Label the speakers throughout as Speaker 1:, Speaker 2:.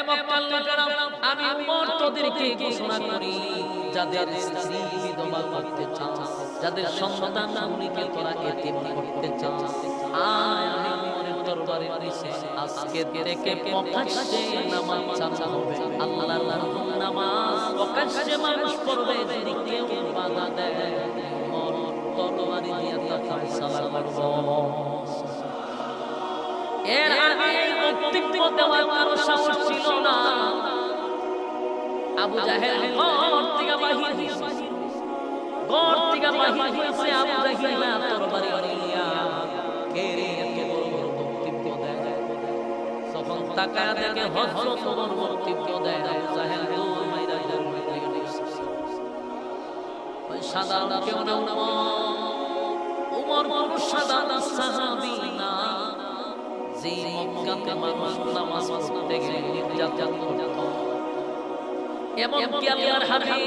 Speaker 1: মক্কার লোকেরা, আমি উমর তোদেরকে ঘোষণা করি, যাদের স্ত্রী বিধবা করতে চাস, যাদের সন্তান নামীকে তোরা এতিম করতে চাস, আয় আমি উমরের দরবারে এসে আজকে থেকে প্রকাশ্যে নামাজ চালু হবে। আল্লাহর নামাজ প্রকাশ্যে মানুষ পড়বে, যদি কেউ বাধা দেয় উমর তরবারি দিয়ে তাকে ফয়সালা করব। এর আগে বক্তব্য দেওয়ার কারো সাহস ছিল না। আবু জাহেল ঘর থেকে বাহির হয়েছে, আবু জাহেল তরবারি নিয়া কে রে এত বড় বড় বক্তব্য দেয়। তখন তাকায়া দেখে হযরত ওমর বক্তব্য দেয়। আবু জাহেল দৌড় মাইরা ওই সাধারণ কেউ না, ওমর বড় সাধারণ সাহাবী না, যে মক্কাতে মানুষ নামাজ পড়তে গেলে নির্যাতন করত। এমনকি আল্লাহর হাবিব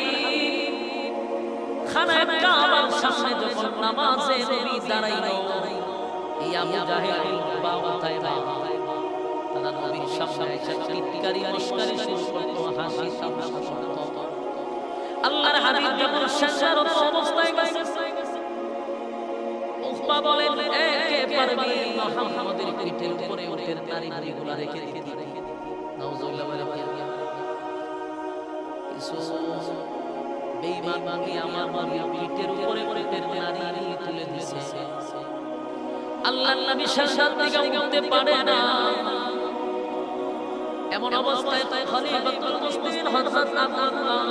Speaker 1: খানায় কাবার সামনে যখন নামাজে নবী দাঁড়াইল, এই আবু জাহেল বাবা তাইবা তারা নবীর সামনে এসে টিটকারি মস্কারি শুরু করত, হাসি তামাশা করত। আল্লাহর হাবিব যখন সাজারত অবস্থায় গেছে, উকবা বলেন, কে পারবে মুহাম্মদের পিঠের উপরে উটের নারীগুলো রেখে দিতে? নাউজুবিল্লাহ বলে কিছু বেঈমান মাগি আমার নবীর পিঠের উপরে উটের নারী তুলে দিয়েছে। আল্লাহর নবী সাজার দিকে উঠতে পারে না। এমন অবস্থায় খলিফাতুল মুসলিমিন হযরত আব্দুল্লাহ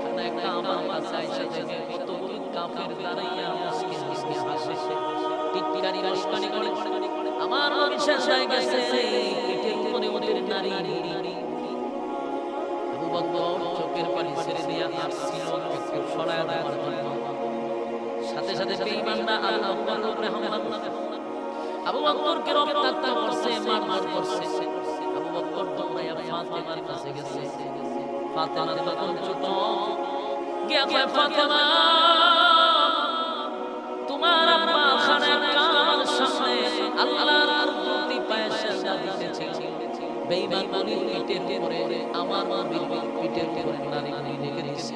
Speaker 1: খানা একটা আমার কাছে আয়েশা থেকে কতগুলো কাফের দাঁড়াইয়া মুসকে হাসে, টিটকারি মস্কারি করে। আমার নবী শেষ হয়ে গেছে, পিঠের উপরে ওদের নারী। আবু বকর চোখের পানি ছেড়ে দিয়া আসছিল একটু সরায়া দেওয়ার জন্য। সাথে সাথে বেঈমানরা আল্লাহর উপরে হামলা করে। আবু বকরকে রক্তাক্ত করছে, মারধর করছে। আবু বকর দৌড়াইয়া ফাতেমার কাছে গেছে। ফাতেমা তখন ছোট, গিয়া কয়, ফাতেমা তোমার আব্বা খানায় কাবার সামনে আল্লাহর প্রতি পায়ে সেজদা দিতেছে, বেঈমান নবীর পিঠের উপরে আমার নবীর পিঠের উপরে নারী রেখে দিয়েছে।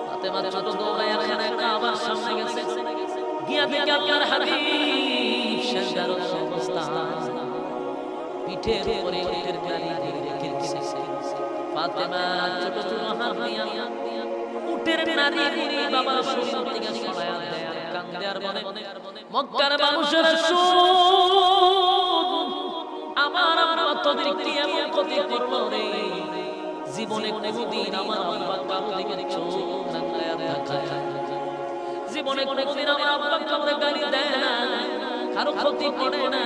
Speaker 1: ফাতেমা ছোট দৌড়াইয়া খানায় কাবার সামনে গেছে, গিয়া দেখে আল্লাহর হাবিব সেজদার অবস্থায় পিঠের উপরে উটের নারী রেখে দিয়েছে। ফাতেমা ছোট ছোট হাত দিয়া উটের নারী বাবার শরীর থেকে সরায়া দেয়, কান্দে আর বলে, মক্কার মানুষেরা শুন, আমার আব্বা তোদেরকে এমন ক্ষতি করলো রে, জীবনে কোনোদিন আমার আব্বা কারো দিকে চোখ রাঙায়া তাকায় না, জীবনে কোনোদিন আমার আব্বা কাউকে গালি দেয় না, কারো ক্ষতি করে না,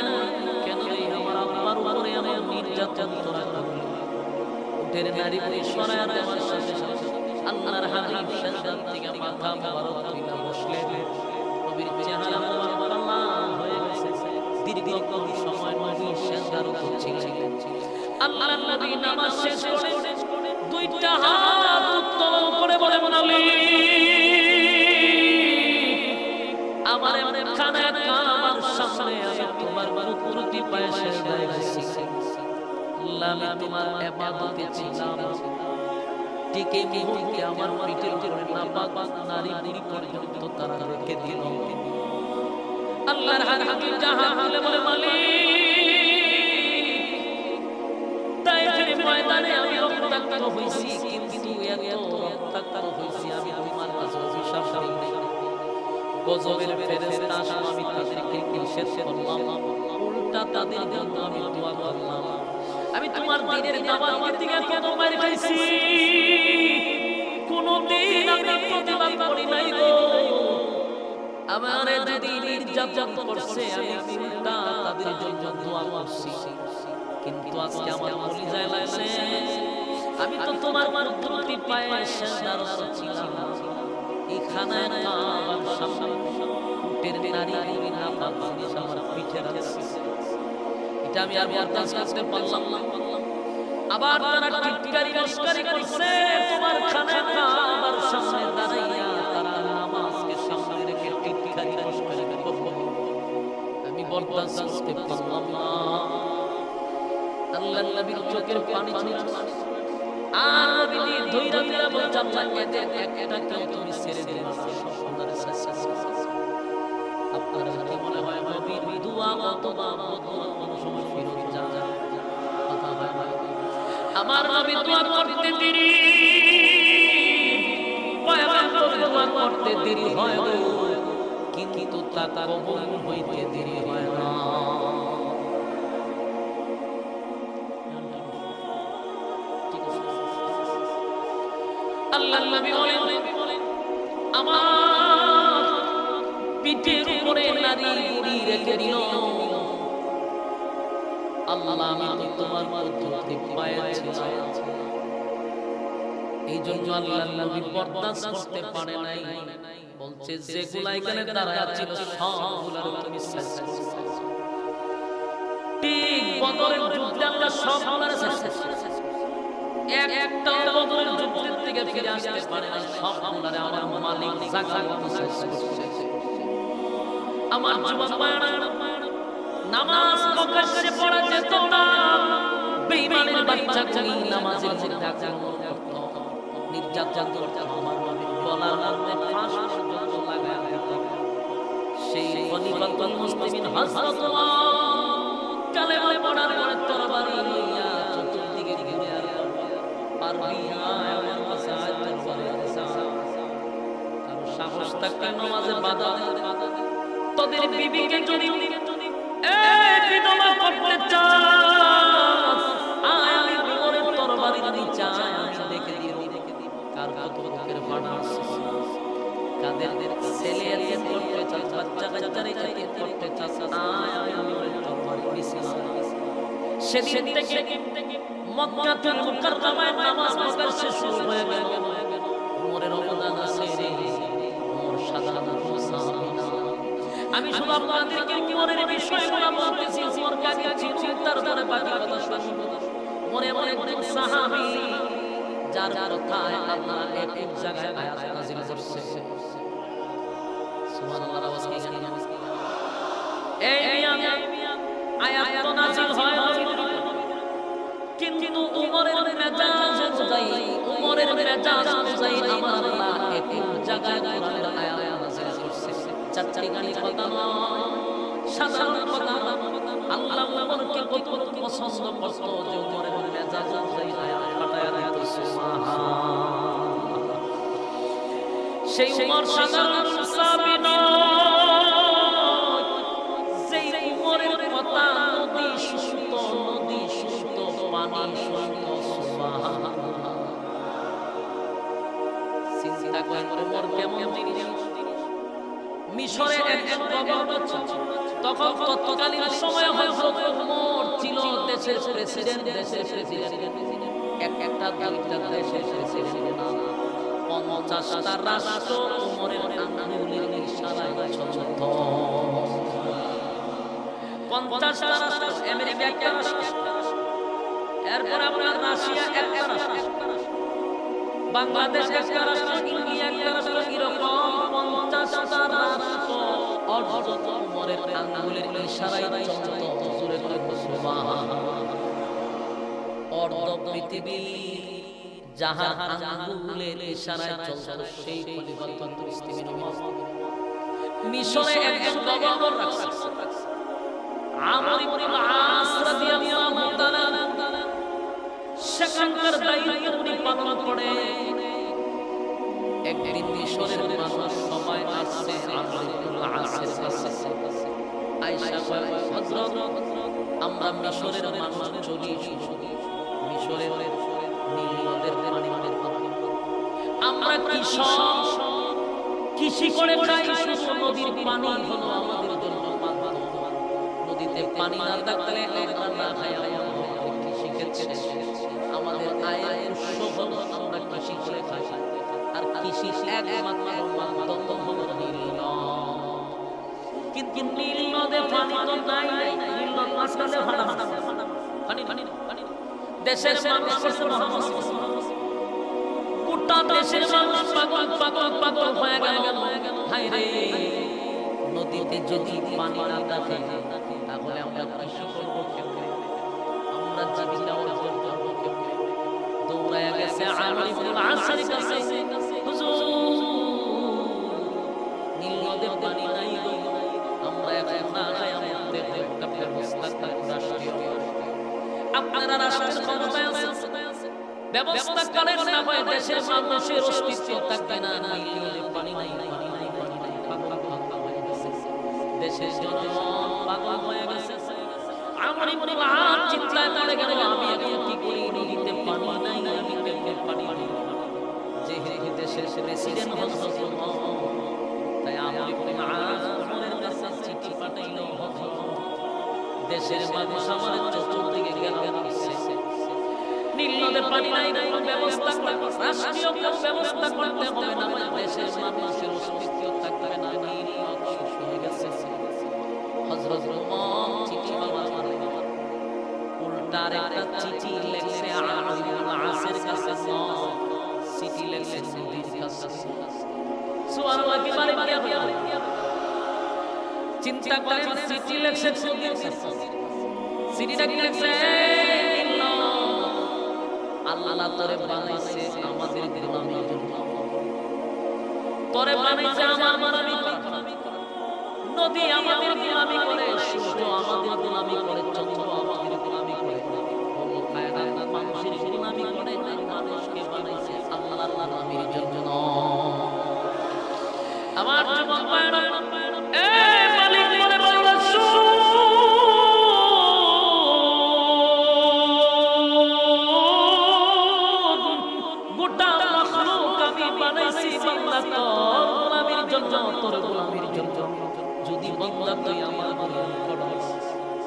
Speaker 1: কেন রে আমার আব্বার উপরে আমার নির্যাতন তোরা করলি? উটের নারী সরায়া দেওয়ার সাথে সাথে আল্লাহর হাবিব সেজদা থেকে মাথা মোবারক তুলে বসলেন। নবীর চেহারা মোবারক লাল হয়ে গেছে। দীর্ঘক্ষণ সময় নবী সেজদারত ছিলেন। আল্লাহর নবী নামাজ শেষ করে দুইটা হাত উত্তোলন করে বলে, আমার খানায় কাবার সামনে আমি তোমার কুদরতি পায়ে সেজদায় গেছি। আল্লাহ আমি তোমার ইবাদতে ছিলাম, ঠিক এই মুহূর্তে আমার পিঠের উপরে নাপাক নারী বুড়ি পর্যন্ত তারা রেখে দিল। আল্লাহর হাবিব জাহান বলে বলে, মালিক তাইফের ময়দানে আমি রক্তাক্ত হইছি, কিন্তু এত রক্তাক্ত হইছি আমি তোমার কাছে অভিশাপ দিই নাই। গজবের ফেরেশতা আমি তাদেরকে নিষেধ করলাম, উল্টা তাদের জন্য আমি দোয়া করলাম। আমি তোমার দ্বীনের দাওয়াতের দিকে কত মার খাইছি, কোনদিন আমি প্রতিবাদ করি নাই গো। আমারে যদি নির্যাতন করছে আমি উল্টা তাদের জন্য দোয়া করছি, কিন্তু আজকে আমার কলিজায় লাগছে আমি তো তোমার কুদরতি পায়ে সেজদারত ছিলাম। এই খানায় কাবার সামনে উটের নারী নাপাক জিনিস আমার পিঠে রাখছে, এটা আমি আর বরদাস্ত করতে পারলাম না। আবার তারা টিটকারি মস্কারি করছে, তোমার খানায় কাবার সামনে দাঁড়াইয়া তারা নামাজকে সামনে রেখে টিটকারি মস্কারি করবে, আমি বরদাস্ত করতে পারলাম না। আল্লাহর নবীর চোখের পানি ছিল আর নবীজি ধৈর্য ধরে বলছেন এদের একটা কেউ তুমি ছেড়ে দিলে আপনার কি মনে হয় নবীর দোয়া অথবা বদদোয়া কোন সময় ফিরত যায় কথা হয় আমার নবী দোয়া করতে দেরি পয়গম্বর দোয়া করতে দেরি হয় কিন্তু তা কবুল হইতে দেরি হয় না আল্লাহর নবী বলেন আমার পিঠের উপরে নারী বুড়ি রেখে দিল আল্লাহ আমি তো তোমার পদ্ধতি পাইছিলাম এই জন্য আল্লাহর নবী বরদাস্ত করতে পারে নাই বলছে যেগুলা এখানে দাঁড়ায় ছিল সবগুলোর তুমি শেষ করছো ঠিক বদরের যুদ্ধে আল্লাহ সবগুলোর শেষ করছে একটা বদরের যুদ্ধের থেকে ফিরে আসতে পারে না সবগুলোর আমার মালিক জাগাত শেষ করছে আমার যুবক ভাইরা নামাজ প্রকাশ্যে পড়া যেত না বেঈমানের বাচ্চাগুলো নামাজের মধ্যে আক্রমণ করত নির্যাতন করত আমার নবী বলার মধ্যে ফাঁস পর্যন্ত লাগায় দিত সেই খলিফাতুল মুসলিমিন হযরত কালেমা পড়ার পরে তরবারি লইয়া চতুর্দিকে ঘিরে আর পারবি না আমার কাছে আয়াতের পরে কারো সাহস থাকলে নামাজে বাধা তোদের বিবিকে যদি এই বিধবা করতে চাস আয় আমি ওমরের তরবারির নিচে আমি দেখে দিব কার কত বুকের ফাটা কাদের ছেলে এত করতে চাস বাচ্চা কাচ্চারে এত করতে চাস আয় আমি ওমরের তরবারির নিচে সেদিন থেকে মক্কাতুল মুকাররমায় নামাজ পড়া শেষ হয়ে গেল ওমরের অবদান আছে রে ওমর সাধারণ সাহাবী না আমি শুধু আপনাদেরকে ওমরের বিষয়গুলো বলতেছি ওমর কাকে ছিল তারপরে বাকি কথা শুনবো ওমর এমন একজন সাহাবী যার কথায় আল্লাহ এক জায়গায় আয়াত নাযিল করছে সুবহানাল্লাহ আওয়াজ কি জানি এই আয়াত তো নাযিল হয় কিন্তু ওমরের মেজাজ অনুযায়ী ওমরের মেজাজ অনুযায়ী আমার আল্লাহ এক জায়গায় কোরআনের আয়াত নাযিল করছে চারটি গাড়ি কথা নয় সাধারণ কথা আল্লাহ ওমরকে কত পছন্দ করত যে ওমরের মেজাজ অনুযায়ী আয়াত পাঠায়া দিত সুবহানাল্লাহ সেই ওমর সাধারণ সাহাবী নয় সেই ওমরের কথা নদী সুস্থ পানি সুস্থ সুবহানাল্লাহ চিন্তা করেন ওমর কেমন জিনিস মিশরে একজন গভর্নর ছিল তখন তৎকালীন সময়ে হযরত ওমর ছিল দেশের প্রেসিডেন্ট একটা দুইটা দেশের প্রেসিডেন্ট না 50টা রাষ্ট্র ওমরের আঙ্গুলের ইশারায় চলত 50টা রাষ্ট্র আমেরিকা একটা রাষ্ট্র এরপর আপনার রাশিয়া একটা রাষ্ট্র বাংলাদেশ একটা রাষ্ট্র ইন্ডিয়া একটা রাষ্ট্র এরকম 50টা রাষ্ট্র অর্ধত ওমরের আঙ্গুলের ইশারায় চলত জোরে করে সুবহানাল্লাহ অর্ধ পৃথিবী যাহার আঙ্গুলের ইশারায় চলত সেই খলিফাতুল মুসলিমিন ওমর মিশরে একজন গভর্নর রাখছে আমর ইবনে আস রাদিয়াল্লাহু তাআলা সেখানকার দায়িত্ব উনি পালন করে একদিন মিশরের মানুষ সবাই আসছে আমর ইবনে আসের কাছে আয়েশা কয় হযরত আমরা মিশরের মানুষ চলি মিশরের নীল নদের পানি আমরা কৃষি করে খাই শুধু নদীর পানি হলো আমাদের জন্য নদীতে পানি না থাকলে আমরা না খাই কৃষি ক্ষেত্রে আমাদের আয়ের উৎস হলো আমরা কৃষি করে খাই আর কৃষি একমাত্র মাধ্যম হলো নীল নদ কিন্তু নীল নদে পানি তো নাই নীল নদ মাঝখানে ভাড়া পানি দেশের মানুষ গোটা দেশের মানুষ পাগল হয়ে গেল হায় রে নদীতে যদি পানি না থাকে তাহলে আমরা কৃষি করব কেমনে আমরা জীবিকা অর্জন করব কেউ দৌড়ায় গেছে আমর ইবনে আল-আসের কাছে হুজুর নীল নদের পানি নাই গো আমরা এখন না খাই আমাদের একটা ব্যবস্থা করে রাষ্ট্রীয় আপনারা রাষ্ট্রের ক্ষমতায় আছেন ব্যবস্থা করেন না হয় দেশের মানুষের অস্তিত্ব থাকবে না নীল নদের পানি নাই পাগল হয়ে গেছে দেশের জনগণ পাগল হয়ে গেছে আমর ইবনে আল চিৎকার করে গেল আমি এখন কি করি নদীতে পানি নাই আমি কেমনে পানি নেব যে দেশের প্রেসিডেন্ট হযরত তাই আমর ইবনে আল আমরের কাছে চিঠি পাঠাইল দেশের মানুষ আমার চতুর্দিকে গেল নীল নদের পানি নাই কোনো ব্যবস্থা রাষ্ট্রীয় ব্যবস্থা করতে হবে না দেশের মানুষের অস্তিত্ব থাকবে না নীল নদ শেষ হয়ে গেছে হযরত ওমর চিঠি বাবা উল্টার একটা চিঠি লেখছে আমর ইবনে আল-আসের কাছে চিঠি লেখছে নবীর কাছে সুবহানাল্লাহ কি বারে চিন্তা করেন চিঠি লেখছে নবীর কাছে চিঠিটা কি লেখছে আল্লাহ তোরে বানাইছে আমাদের গোলামির জন্য তোরে বানাইছে আমার গোলামি নদী আমাদের গোলামি করে সূর্য আমাদের গোলামি করে চন্দ্র আমাদের গোলামি করে বলো কায়নাত মানুষের গোলামি করে আর মানুষকে বানাইছে আল্লাহর গোলামির জন্য আমার যুবক ভাইরা এ মালিক মনে বলো গোটা মাখলুক আমি বানাইছি বান্দা তোর গোলামির জন্য তোর গোলামির জন্য যদি বান্দা তুই আমার গোলামি করস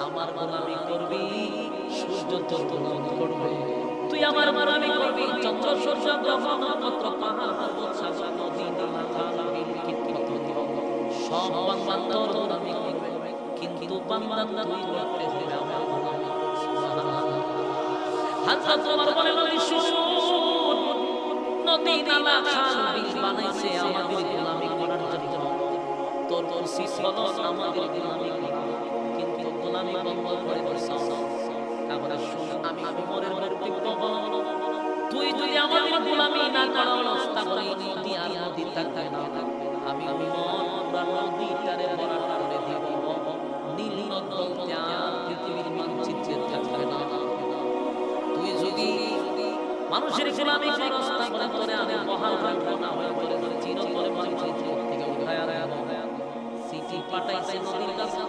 Speaker 1: আমার গোলামি করবি সূর্য তোর গোলামি করবে তুই আমার গোলামি করবি চন্দ্র সূর্য গ্রহ নক্ষত্র পাহাড় পর্বত সাগর নদী নালা খাল বিল কীট সব বান্দা তোর গোলামি করবে কিন্তু বান্দা তুই করতে হবে আমার গোলামি সুবহানাল্লাহ হযরত ওমর বলেন নদী নালা খাল বিল বানাইছে আমাদের গোলামি করার জন্য তোর কোশিশ হলো আমাদের গোলামি করা কিন্তু গোলামি বন্ধ করে দিছ তাহলে শুন আমি ওমরের বক্তব্য বলবো তুই যদি আমাদের গোলামি না করস তাহলে নদী আর নদী থাকবে না আমি ওমর পুরা নদীটারে ভরাট করে দিব নীল নদ বলতে আর পৃথিবীর মানচিত্রে থাকবে না তুই যদি মানুষের গোলামি করস তাহলে তোরে আমি বহাল রাখবো না হয় তোরে চিরতরে মানচিত্র থেকে উঠায় আনবো চিঠি পাঠাইছে নদীর কাছে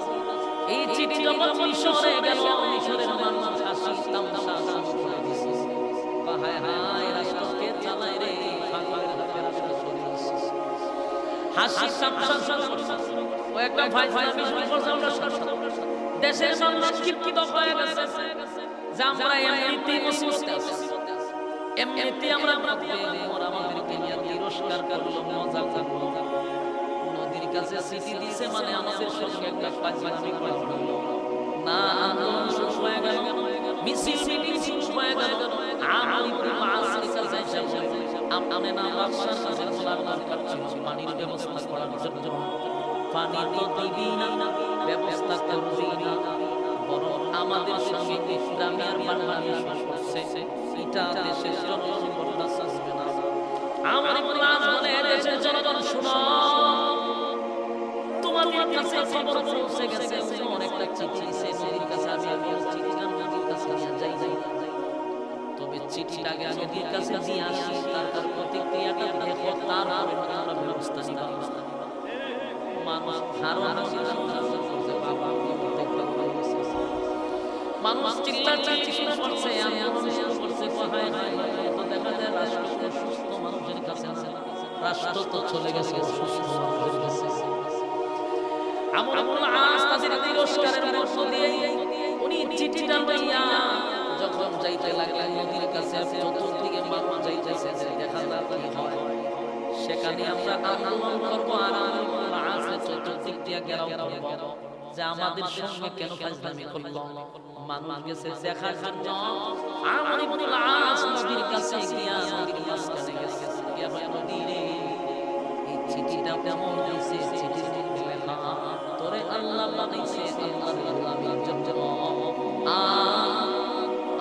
Speaker 1: এই চিঠি যখন মিশরে গেল মিশরের মানুষ হাসি তামাশা শুরু করে দিছে হায় হায় রাষ্ট্রকে চালায় রে ফাঁকের হাতে রাষ্ট্র চলে গেছে হাসি তামাশা ও একটা ভাই শুরু করছে আমরা দেশের মানুষ ক্ষিপ্ত হয়ে গেছে যে আমরা এমনিতেই মুসিবতে আছি এমনিতে আমরা ভাবতে ওরা আমাদেরকে নিয়ে তিরস্কার করলো মজা করলো নদীর কাছে চিঠি দিছে মানে আমাদের সঙ্গে একটা কাজবাজি করা হলো না আন্দোলন শুরু হয়ে গেল মিছিল মিটিং শুরু হয়ে গেল আমর ইবনে আল-আসের কাছে এসে আপনি না বাদশার কাছে বলার দরকার ছিল পানির ব্যবস্থা করার জন্য পানি তো দিবি না ব্যবস্থা করবি না বরং আমাদের সঙ্গে ইসলামের বাংলাদেশ করছে এটা দেশের জনগণ বরদাস্ত করবে না আমর ইবনে আল বলে দেশের জনগণ শুনো তোমাদের কাছে খবর পৌঁছে গেছে অনেকটা চিঠি দিয়েছে নদীর কাছে আমি চিঠিটা নদীর কাছে নিয়ে যাই তবে চিঠিটা আগে নদীর কাছে দিয়ে আসি তার প্রতিক্রিয়াটা দেখো তারপরে আমরা ব্যবস্থা নিব মানুষ ধারণা করছে বাবা দেখতে পাইছে মানুষ চিল্লাচিল্লি শুরু করছে আন্দোলন শুরু করছে হায় হায় তো দেখা যায় রাষ্ট্র সুস্থ মানুষের কাছে আছে রাষ্ট্র তো চলে গেছে সুস্থ মানুষের কাছে আমর ইবনে আল-আস তাদের তিরস্কারের মধ্য দিয়ে উনি চিঠিটা লইয়া যখন যাইতে লাগলেন নদীর কাছে চতুর্দিকে মানুষ যাইতেছে দেখা যাক কি হয় সেখানে আমরা আন্দোলন করব আর আমর ইবনে আল-আস চতুর্দিক দিয়ে ঘেরাও করব যে আমাদের সঙ্গে কেন ফাজলামি করলো মানুষ গেছে দেখার জন্য আমর ইবনে আল-আস নদীর কাছে গিয়া নদীর মাঝখানে গেছে গিয়া বলে নদী রে এই চিঠিটা কেমন হইছে চিঠির মধ্যে লেখা তোরে আল্লাহ বানাইছে আল্লাহর গোলামির জন্য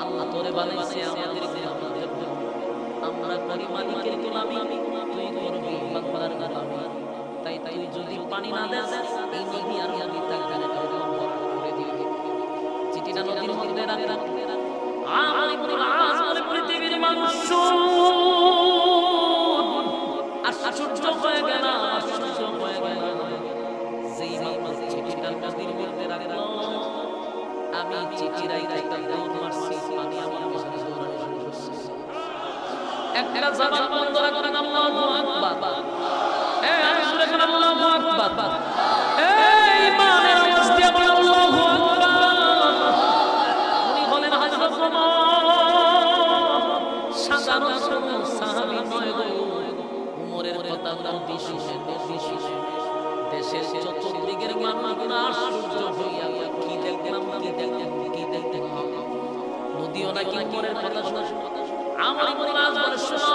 Speaker 1: আল্লাহ তোরে বানাইছে আমাদের আমরা করি মালিকের গোলামি, তুই করবি বান্দার গোলামি। তাই তুই যদি পানি না দেস, এই নদী আর নদী থাকবে না, করে দিবে। চিঠিটা নদীর মধ্যে রাখ। আমর ইবনুল আস বলে পৃথিবীর মানুষ আশ্চর্য হয়ে গেল, আশ্চর্য হয়ে গেল। যেই মানুষ চিঠিটা নদীর মধ্যে রাখলো, আমি চিঠি রাইতে দৌড় মারছি, পানি আমার পিছনে দৌড়ানো শুরু করছে। একটা জবান বন্ধ রাখবেন, আল্লাহু আকবার। এই সুরে কোন আল্লাহু আকবার। এই ইমানের আওয়াজ দিয়ে বলেন আল্লাহু আকবার। উনি বলেন হযরত ওমর সাধারণ সাহাবী নয় গো, ওমরের কথা নদী শুনে দেশের চতুর্দিকের মানুষগুলো আশ্চর্য হইয়া কি দেখলাম, কি দেখলাম, কি দেখলাম। নদীও নাকি ওমরের কথা শুনে আমর ইবনুল আস বলে, শোনো,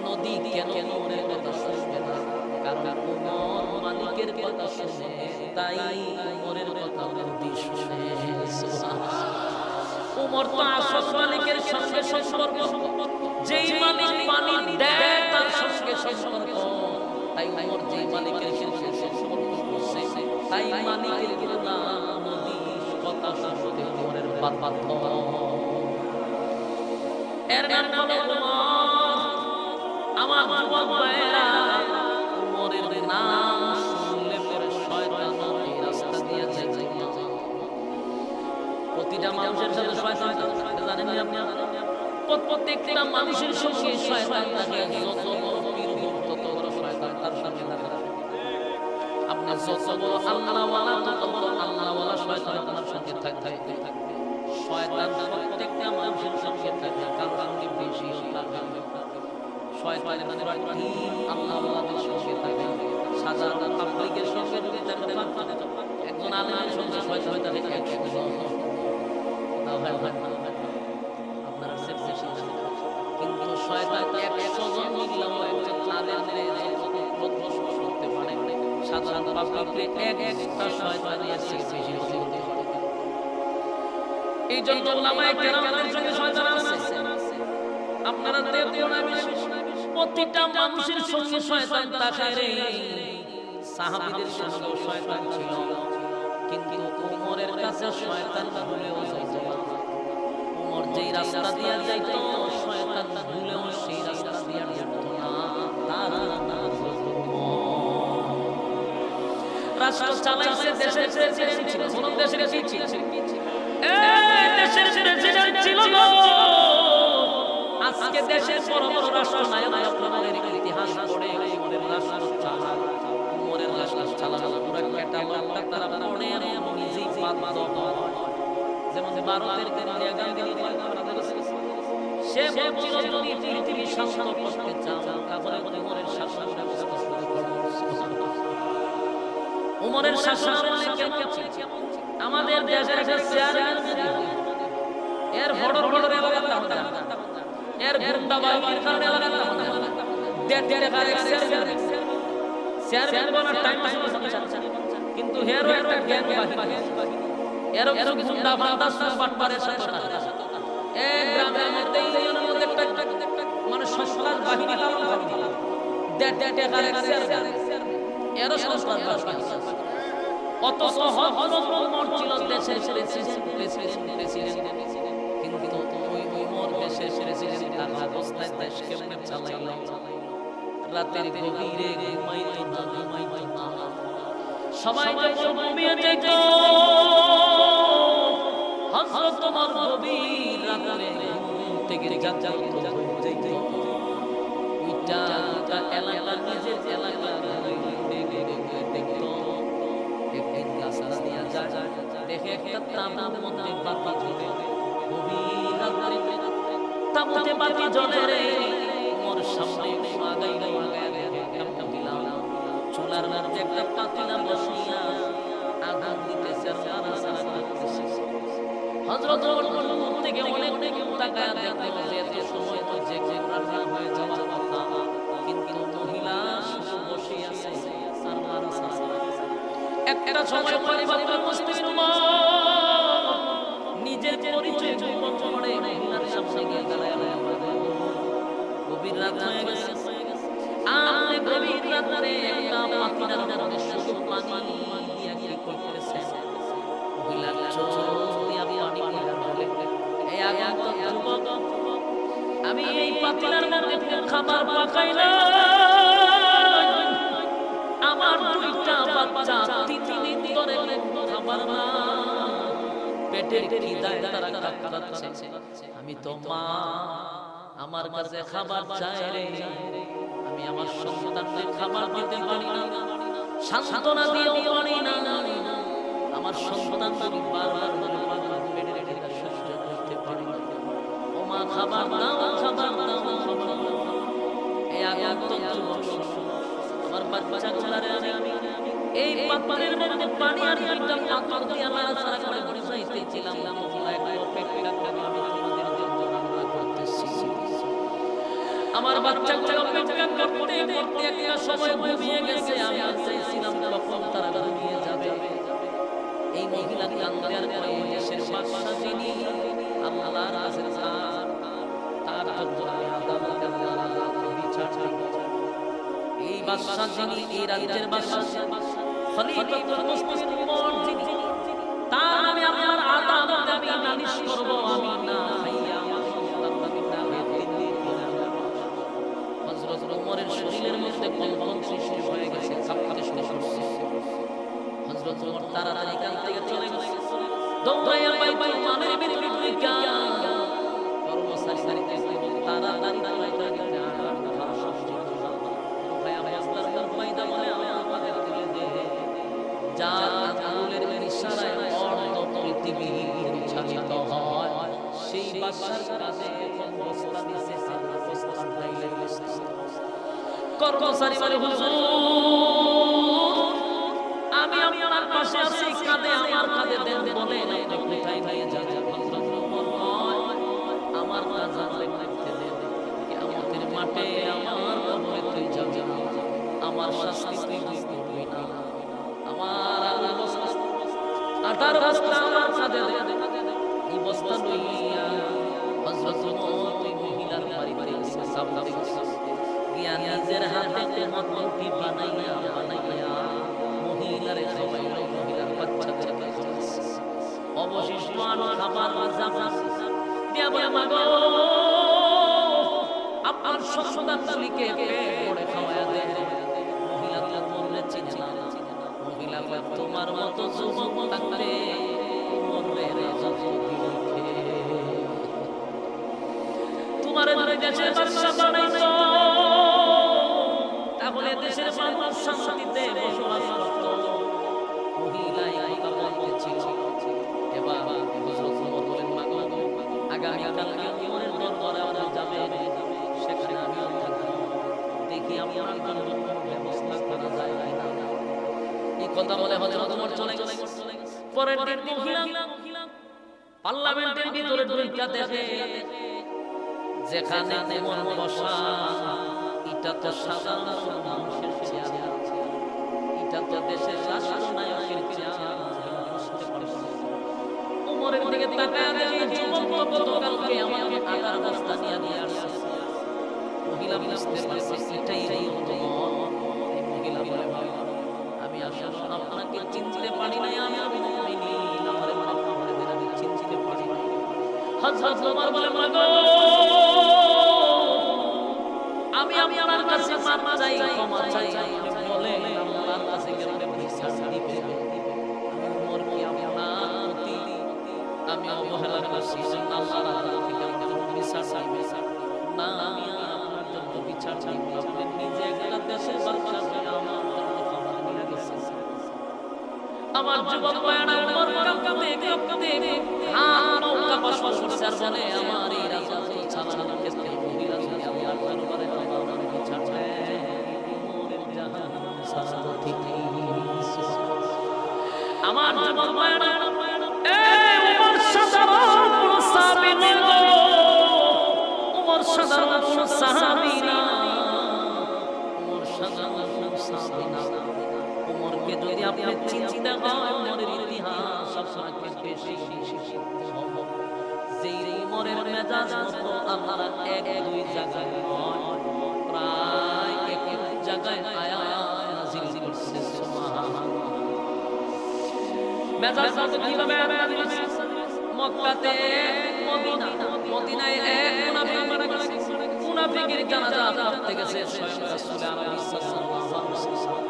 Speaker 1: নদী কেন ওমরের কথা শুনবে না? কারণ ওমর মালিকের কথা শুনে, তাই ওমরের কথা নদী শুনে। ওমর তো আসল মালিকের সঙ্গে সম্পর্ক, যেই মালিক পানি দেয় তার সঙ্গে সম্পর্ক। তাই ওমর যেই মালিকের সঙ্গে সম্পর্ক করছে, তাই মালিকের কথা নদী কথা শুনতে ওমরের বাধ্য। এর নাম হলো আমার যুবক ভাইরা, ওমরের নাম শুনলে পরে শয়তান এই রাস্তা দিয়ে যায়। প্রতিটা মানুষের সাথে শয়তান থাকে, জানেন আপনি? প্রত্যেকটা মানুষের সঙ্গে শয়তান থাকে। যত বড় পীর তত বড় শয়তান তার সামনে থাকে। আপনি যত বড় আল্লাহওয়ালা, তত বড় আল্লাহওয়ালা শয়তান আপনার সঙ্গে থাকবে। শয়তান প্রত্যেকটা মানুষের সঙ্গে থাকে, কারণ আপনি বেশি থাকে। শয়তানের মানে আল্লাহওয়ালাদের সঙ্গে থাকে, সাধারণ পাবলিকের সঙ্গে যদি থাকে, একজন আলেমের সঙ্গে শয়তান থাকে একজন। আপনারা বেশি কিন্তু শয়তান 100 জন মিললেও একজন আলেমের করতে পারে, সাধারণ পাবলিকে একটা শয়তান এসে বেশি হতে পারে। এই জন্য উলামায়ে কেরামদের সঙ্গে শয়তান আছে। আপনারা দেখবেন না, প্রতিটা মানুষের সঙ্গে শয়তান থাকে রে। সাহাবীদের সঙ্গে শয়তান ছিল, কিন্তু ওমরের কাছে শয়তান ভুলেও যাইত না। ওমর যেই রাস্তা দিয়ে যাইত, শয়তান ভুলেও সেই রাস্তা দিয়ে যেত না। তার নাম রাষ্ট্র চালাইছে, দেশের প্রেসিডেন্ট ছিল, কোন দেশের কি ছিল? এই দেশের প্রেসিডেন্ট ছিল গো। আজকে দেশের বড় বড় রাষ্ট্রনায়ক আপনাদের ইতিহাস পড়ে ওমরের রাষ্ট্র চালা, ওমরের রাষ্ট্র চালানো পুরো ক্যাটালগটা তারা পড়ে এবং নিজেই বাধ্য হয়। যেমন ভারতের ইন্দিরা গান্ধী সে বলছিল, যদি পৃথিবী শাসন করতে চাও তাহলে ওমরের শাসন ব্যবস্থা শুরু করো। ওমরের শাসন মানে কেমন? আমাদের দেশের একটা চেয়ারম্যান, এর বড় বড় এলাকা, এর গুন্ডা বাহিনীর কারণে এলাকা চেয়ারম্যান বলার টাইম কিন্তু হেরো একটা জ্ঞান বাহিনী, এরও কিছু গুন্ডা বান্দা পাটপারের সাথে এক গ্রামের মধ্যে ইউনিয়নের মধ্যে একটা মানে সন্ত্রাস বাহিনী লালন এরও সন্ত্রাস বাহিনী। অত সহজ ওমর ছিল দেশের প্রেসিডেন্ট, কিন্তু ওই ওমর দেশের প্রেসিডেন্ট তার অবস্থায় দেশ কেমনে চালাইলো? রাতের গভীরে ঘুমাইতো না, সবাই যখন ঘুমিয়ে যেত, হযরত ওমর গভীর রাতে ঘুম থেকে জাগতো, যাইত ওইটা এলাকা, নিজের এলাকা দেখতো। একদিন রাস্তা দিয়া যায়, দেখে একটা তাঁবুর মধ্যে বাতি জ্বলে, গভীর রাতে তাঁবুতে বাতি জ্বলে রে। ওমর সামনে আগাইলো, একটা মহিলা চুলার মধ্যে একটা পাতিলা বসিয়া আগুন দিতেছে, হযরত ওমর মুখ থেকে অনেক তাকায়া দেখলো যে এত সময় তো যে রান্না হয়ে যাওয়ার কথা, কিন্তু মহিলা শুধু বসে আছে। একটা সময় পরিবার মুসলিম নিজের পরিচয় গভীর রাত হয়ে গেছে আপনি গভীর রাতে একটা পাতিলার মধ্যে শুধু পানি দিয়া কি করতেছেন মহিলার চোখ দিয়া পানি দিয়া বলে এই আগন্তুক যুবক আমি এই পাতিলার মধ্যে খাবার পাকাইলাম আমার দুইটা বাচ্চা 3 দিন ধরে খাবার না পেটের খিদায় তারা কাতরাচ্ছে আমি তো মা আমার কাছে খাবার চাই রে আমি আমার সন্তানকে খাবার দিতে পারি না সান্ত্বনা দিয়েও পারি না আমার সন্তান আমি বারবার পেটের খিদা সহ্য করতে পারি না ও মা খাবার দাও খাবার দাও এই আগন্তুক যুবক আমার বাচ্চাগুলারে আমি এই পাত্রের মধ্যে পানি আর দুইটা পাথর দিয়ে লাড়াচাড়া করে বুঝাইতেছিলাম আল্লাহ একটু অপেক্ষা করো আমি তোমাদের জন্য রান্না করতেছি আমার বাচ্চাগুলো অপেক্ষা করতে করতে একটা সময় ঘুমিয়ে গেছে আমি চাইছিলাম কখন তারা ঘুমিয়ে যাবে এই মহিলা কান্দে আর করে দেশের বাদশা যিনি আল্লাহর কাছে তার জন্য আমি আদালতে আল্লাহর বিচার চাই এই বাদশা যিনি এই রাজ্যের বাদশা খলিফাতুল মুসলিমিন যিনি তার নামে আমার আদালতে আমি নালিশ করব আমি না খাইয়া আমার সন্তানকে না খেয়ে 3 দিন হযরত ওমরের শরীরের মধ্যে কম্পন সৃষ্টি হয়ে গেছে কাঁপতে শুরু করছে হযরত ওমর তাড়াতাড়ি এখান থেকে চলে গেছে দৌড়াইয়া বাইতুল মালের ভিতরে ঢুকা কর্মচারী তাড়াতাড়ি বাইতুল সেই বাদশার কাছে বস্তা দিছে বস্তা দাইলে কর্মচারী বলে হুজুর আমি আপনার পাশে আছি কাঁধে আমার কাঁধে দেন বলে আপনি কোথায় নিয়ে যাবেন হযরত ওমর আমার কাজ আমাকে করতে দেন কিয়ামতের মাঠে আমার কবরে তুই যাবি না আমার শাস্তি তুই করবি না আমার আল্লাহ বস্তা 18 বস্তা আমার কাঁধে দেন এই বস্তা লইয়া হযরত ওমর ওই মহিলার বাড়িতে এসে সামনে গিয়া নিজের হাতে মন্ত্রী বানাইয়া মহিলারে খাওয়াইল মহিলার বাচ্চাকে খাওয়াইছে অবশিষ্ট আর খাবার জামা দিয়া বলে মাগো আপনার সন্তানকে করে খাওয়ায়া দেন মহিলা তো বললে চিনে না মহিলা বলে তোমার মতো যুবক থাকতে মরবে রাজা তোমারে ধরে দেশের বাদশা বানাইতো তাহলে দেশের মানুষ শান্তিতে বসবাস করত মহিলা এই কথা বলতেছিল এবার হযরত ওমর বলেন মাগো আগামী কালকে ওমরের দরবারে আমরা যাবে সেখানে আমিও থাকব দেখি আমি আমার জন্য ব্যবস্থা করা যায় না এই কথা বলে হযরত ওমর চলে গেলেন পরের দিন মহিলা পার্লামেন্টের ভিতরে ঢুকে দেখে যেখানে ওমর বসা এটা তো সাধারণ মানুষের চেয়ার এটা তো দেশের রাষ্ট্রনায়কের চেয়ার ওমরের দিকে তাকায় দেখে যুবক গতকালকে আমাকে 18 বস্তা নিয়ে আসছে মহিলা বুঝতে পারছে এটাই ওমর এই মহিলা বলে আমি আসলে আপনাকে চিনতে পারি নাই আমি নইনি আমারে মাফ করে দেন আমি চিনতে পারি নাই হযরত ওমর বলে মাগো আমি আমার কাছে মাপ চাই ক্ষমা চাই বলে আল্লাহর কাছে কেমনে বিচার দিবে ওমর কি আপনার প্রতি আমি অবহেলা করছি আল্লাহর থেকে কেমন বিচার চাইবে না আমি আপনার জন্য বিচার চাই আপনি নিজে একটা দেশের বাদশা হয়ে আমার জন্য ক্ষমা করে গেছেন আমার যুবক ভাইরা ওমর কাঁপতে হাত নৌকা পাশা করছে আর বলে আমার এই রাজা চালানোর ক্ষেত্রে মহিলা যদি আল্লাহর দরবারে আমার বিচার চায় ওমরের জাহান্নাম সারা ঠিক আমার যুবক ভাইরা এই ওমর সাধারণ কোন সাহাবী নয় ওমর সাধারণ কোন সাহাবী না ওমর সাধারণ কোন সাহাবী না ওমরকে যদি আপনি চিন্তা করেন ওমরের ইতিহাস আপনাকে বেশি যেই উমরের মেজাজ মতো আল্লাহ এক দুই জায়গায় নয়, প্রায় এক জায়গায় আয়াত নাযিল করছে। সুবহানাল্লাহ। মেজাজ মতো কিভাবে আয়াত নাযিল করছে? মক্কাতে মদিনায় এক মুনাফিক মারা গেছে। মুনাফিকের জানাজা পড়তে গেছে স্বয়ং রাসূল আরবি সাল্লাল্লাহু আলাইহি ওয়াসাল্লাম।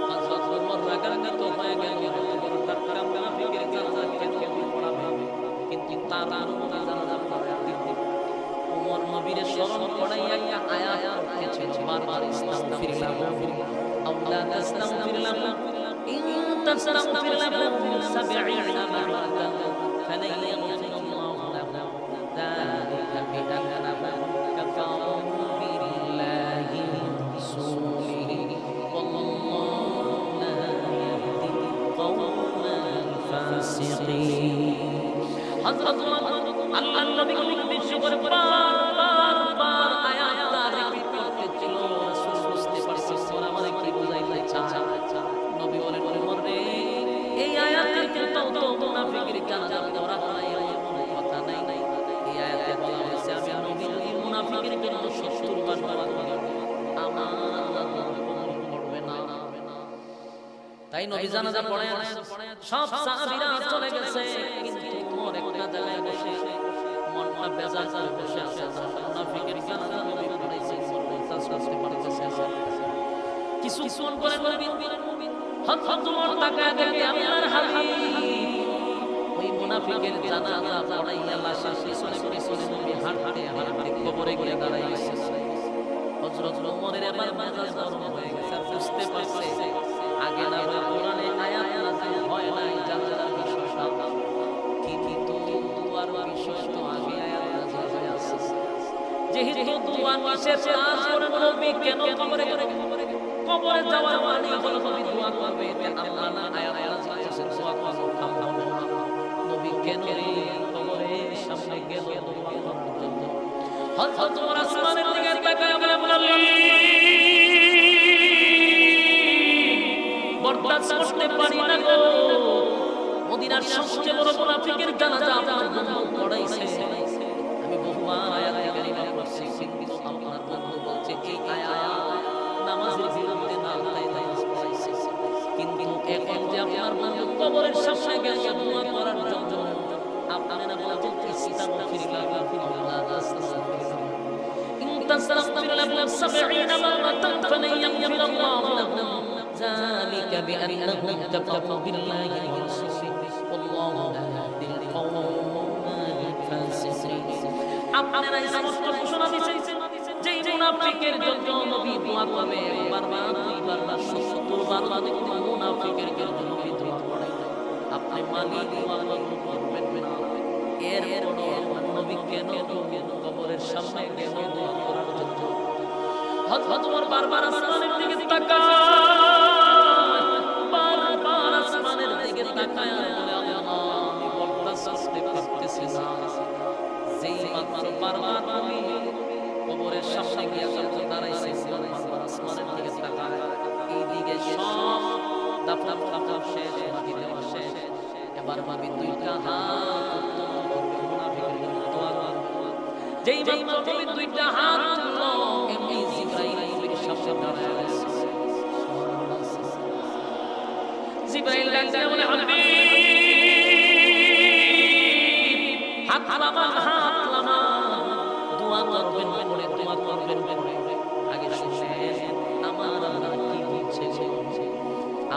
Speaker 1: হযরত ওমর রাগান্বিত হয়ে গেল, বড় টাটকা মুনাফিকের জানাজা কেন পড়াবে? কিন্তু তার অনুমতি জানাজা পড়ায় দিতে ওমর নবীর স্মরণ করাইয়া একটা আয়াত পড়তেছেন, বারবার ইস্তাগফিরুল্লাহ আওলা তাস্তাগফিরুল্লাহ ইন তাস্তাগফির লাহুম 70 মাররাতান ফালান ইয়াগফিরুল্লাহু লাহুম যালিকা বিআন্নাহুম কাফারু বিল্লাহি ওয়া রাসূলিহি ওয়াল্লাহু লা ইয়াহদিল কওমাল ফাসিকিন। হযরত আল্লাহর নবী বিশেষ করে বারবার আয়াতটা রিপিট করতেছিল। রাসূল বুঝতে পারছেন ওরা মানে কি বুঝাইতে চায়। নবী বলেন, ওমর রে, এই আয়াতের কিন্তু তো মুনাফিকের জানাজা পড়া নাই, এমন কথা নাই। এই আয়াতে বলা হয়েছে আমি নবী যদি মুনাফিকের জন্য 70 বার দোয়া করি আমার আল্লাহ কবুল করবে না। তাই নবী জানাজা পড়ায় সব সাহাবীরা চলে গেছে, কিন্তু তোর একটা জায়গায় বসে মনটা বেজার করে বসে আছে। মুনাফিকের জানাজা নবী পড়াইছে, বরদাস্ত করতে পারতেছে না। কিছুক্ষণ পরে নবী হযরত ওমর তাকায় দেখে আল্লাহর হাবিব ওই মুনাফিকের জানাজা পড়াইয়া লাশের পিছনে নবী হাঁটতে কবরে গিয়ে দাঁড়াইছে। হযরত ওমরের এবার মেজাজ গরম হয়ে গেছে, বুঝতে পারছে আগে না হয় কোরআনে আয়াত নাযিল হয় নাই জানাজার বিষয়টা, কিন্তু দুয়ার বিষয় তো আগে আয়াত নাযিল হয়ে আছে। যেহেতু দুয়া নিষেধ, তারপরে নবী কেন কবরে যাওয়ার মানে হলো নবী দোয়া করবে, আল্লাহ না আয়াত নাযিল করেছেন দোয়া করো থামলো না। নবী কেন কবরের সামনে গেল দোয়া করার জন্য? হযরত ওমর আসমানের দিকে তাকায় বললেন, বরদাস্ত করতে পারি না গো, মদিনার সবচেয়ে বড় মুনাফিকের জানাজা আপনার বন্ধু পড়াইছে। আমি বহুবার আয়াত কারিমা পড়ছি, কিন্তু আপনার বন্ধু বলছে এই আয়াত নামাজের বিরুদ্ধে না, তাই নামাজ পড়াইছে। কিন্তু এখন যে আপনার বন্ধু কবরের সামনে গেছে দোয়া করার জন্য, আপনি না বলছেন ইস্তাগফিরুল্লাহ আল্লাহ তাস্তাগফিরুল্লাহ ইন তাস্তাগফিরুল্লাহ 70 মাররাতান ফালান ইয়াগফিরুল্লাহু লাহুম যালিকা বিআন্নাহুম কাফারু বিল্লাহি ওয়া রাসূলিহি ওয়াল্লাহু লা ইয়াহদিল কওমাল ফাসিকিন। আপনারা এই সমস্ত ঘোষণা দিয়েছেন যেই মুনাফিকের জন্য নবী দোয়া করবে, বারবার দুইবার না 70 বার মুনাফিকের জন্য নবী দোয়া করে। আপনি মালিক দোয়া করবেন না, এরপরও নবী কেন কবরের সামনে গেল দোয়া করার জন্য? হযরত ওমর বারবার আসমানের দিকে তাকায়, বারবার আসমানের দিকে তাকায় বলে, আল্লাহ আমি বরদাস্ত করতে পারতেছি না। যেই মাত্র বারবার নবী কবরের সামনে গিয়ে দাঁড়াইছে, বারবার আসমানের দিকে তাকায়, এইদিকে সব দাফন শেষ, মাটি দেওয়া শেষ। এবার নবী দুইটা হাত মুনাফিকের জন্য দোয়া করবে। যেই মাত্র নবী দুইটা হাত তুললো, এমনি জিবরাইল নবীর সামনে দাঁড়ায় আছে। জিবরাইল ডাকতে বলে, হাবিব হাত লামা, হাত লামা, দোয়া করবেন পরে, দোয়া করবেন পরে। আগে শুনেন আমার আল্লাহ কি বলছে।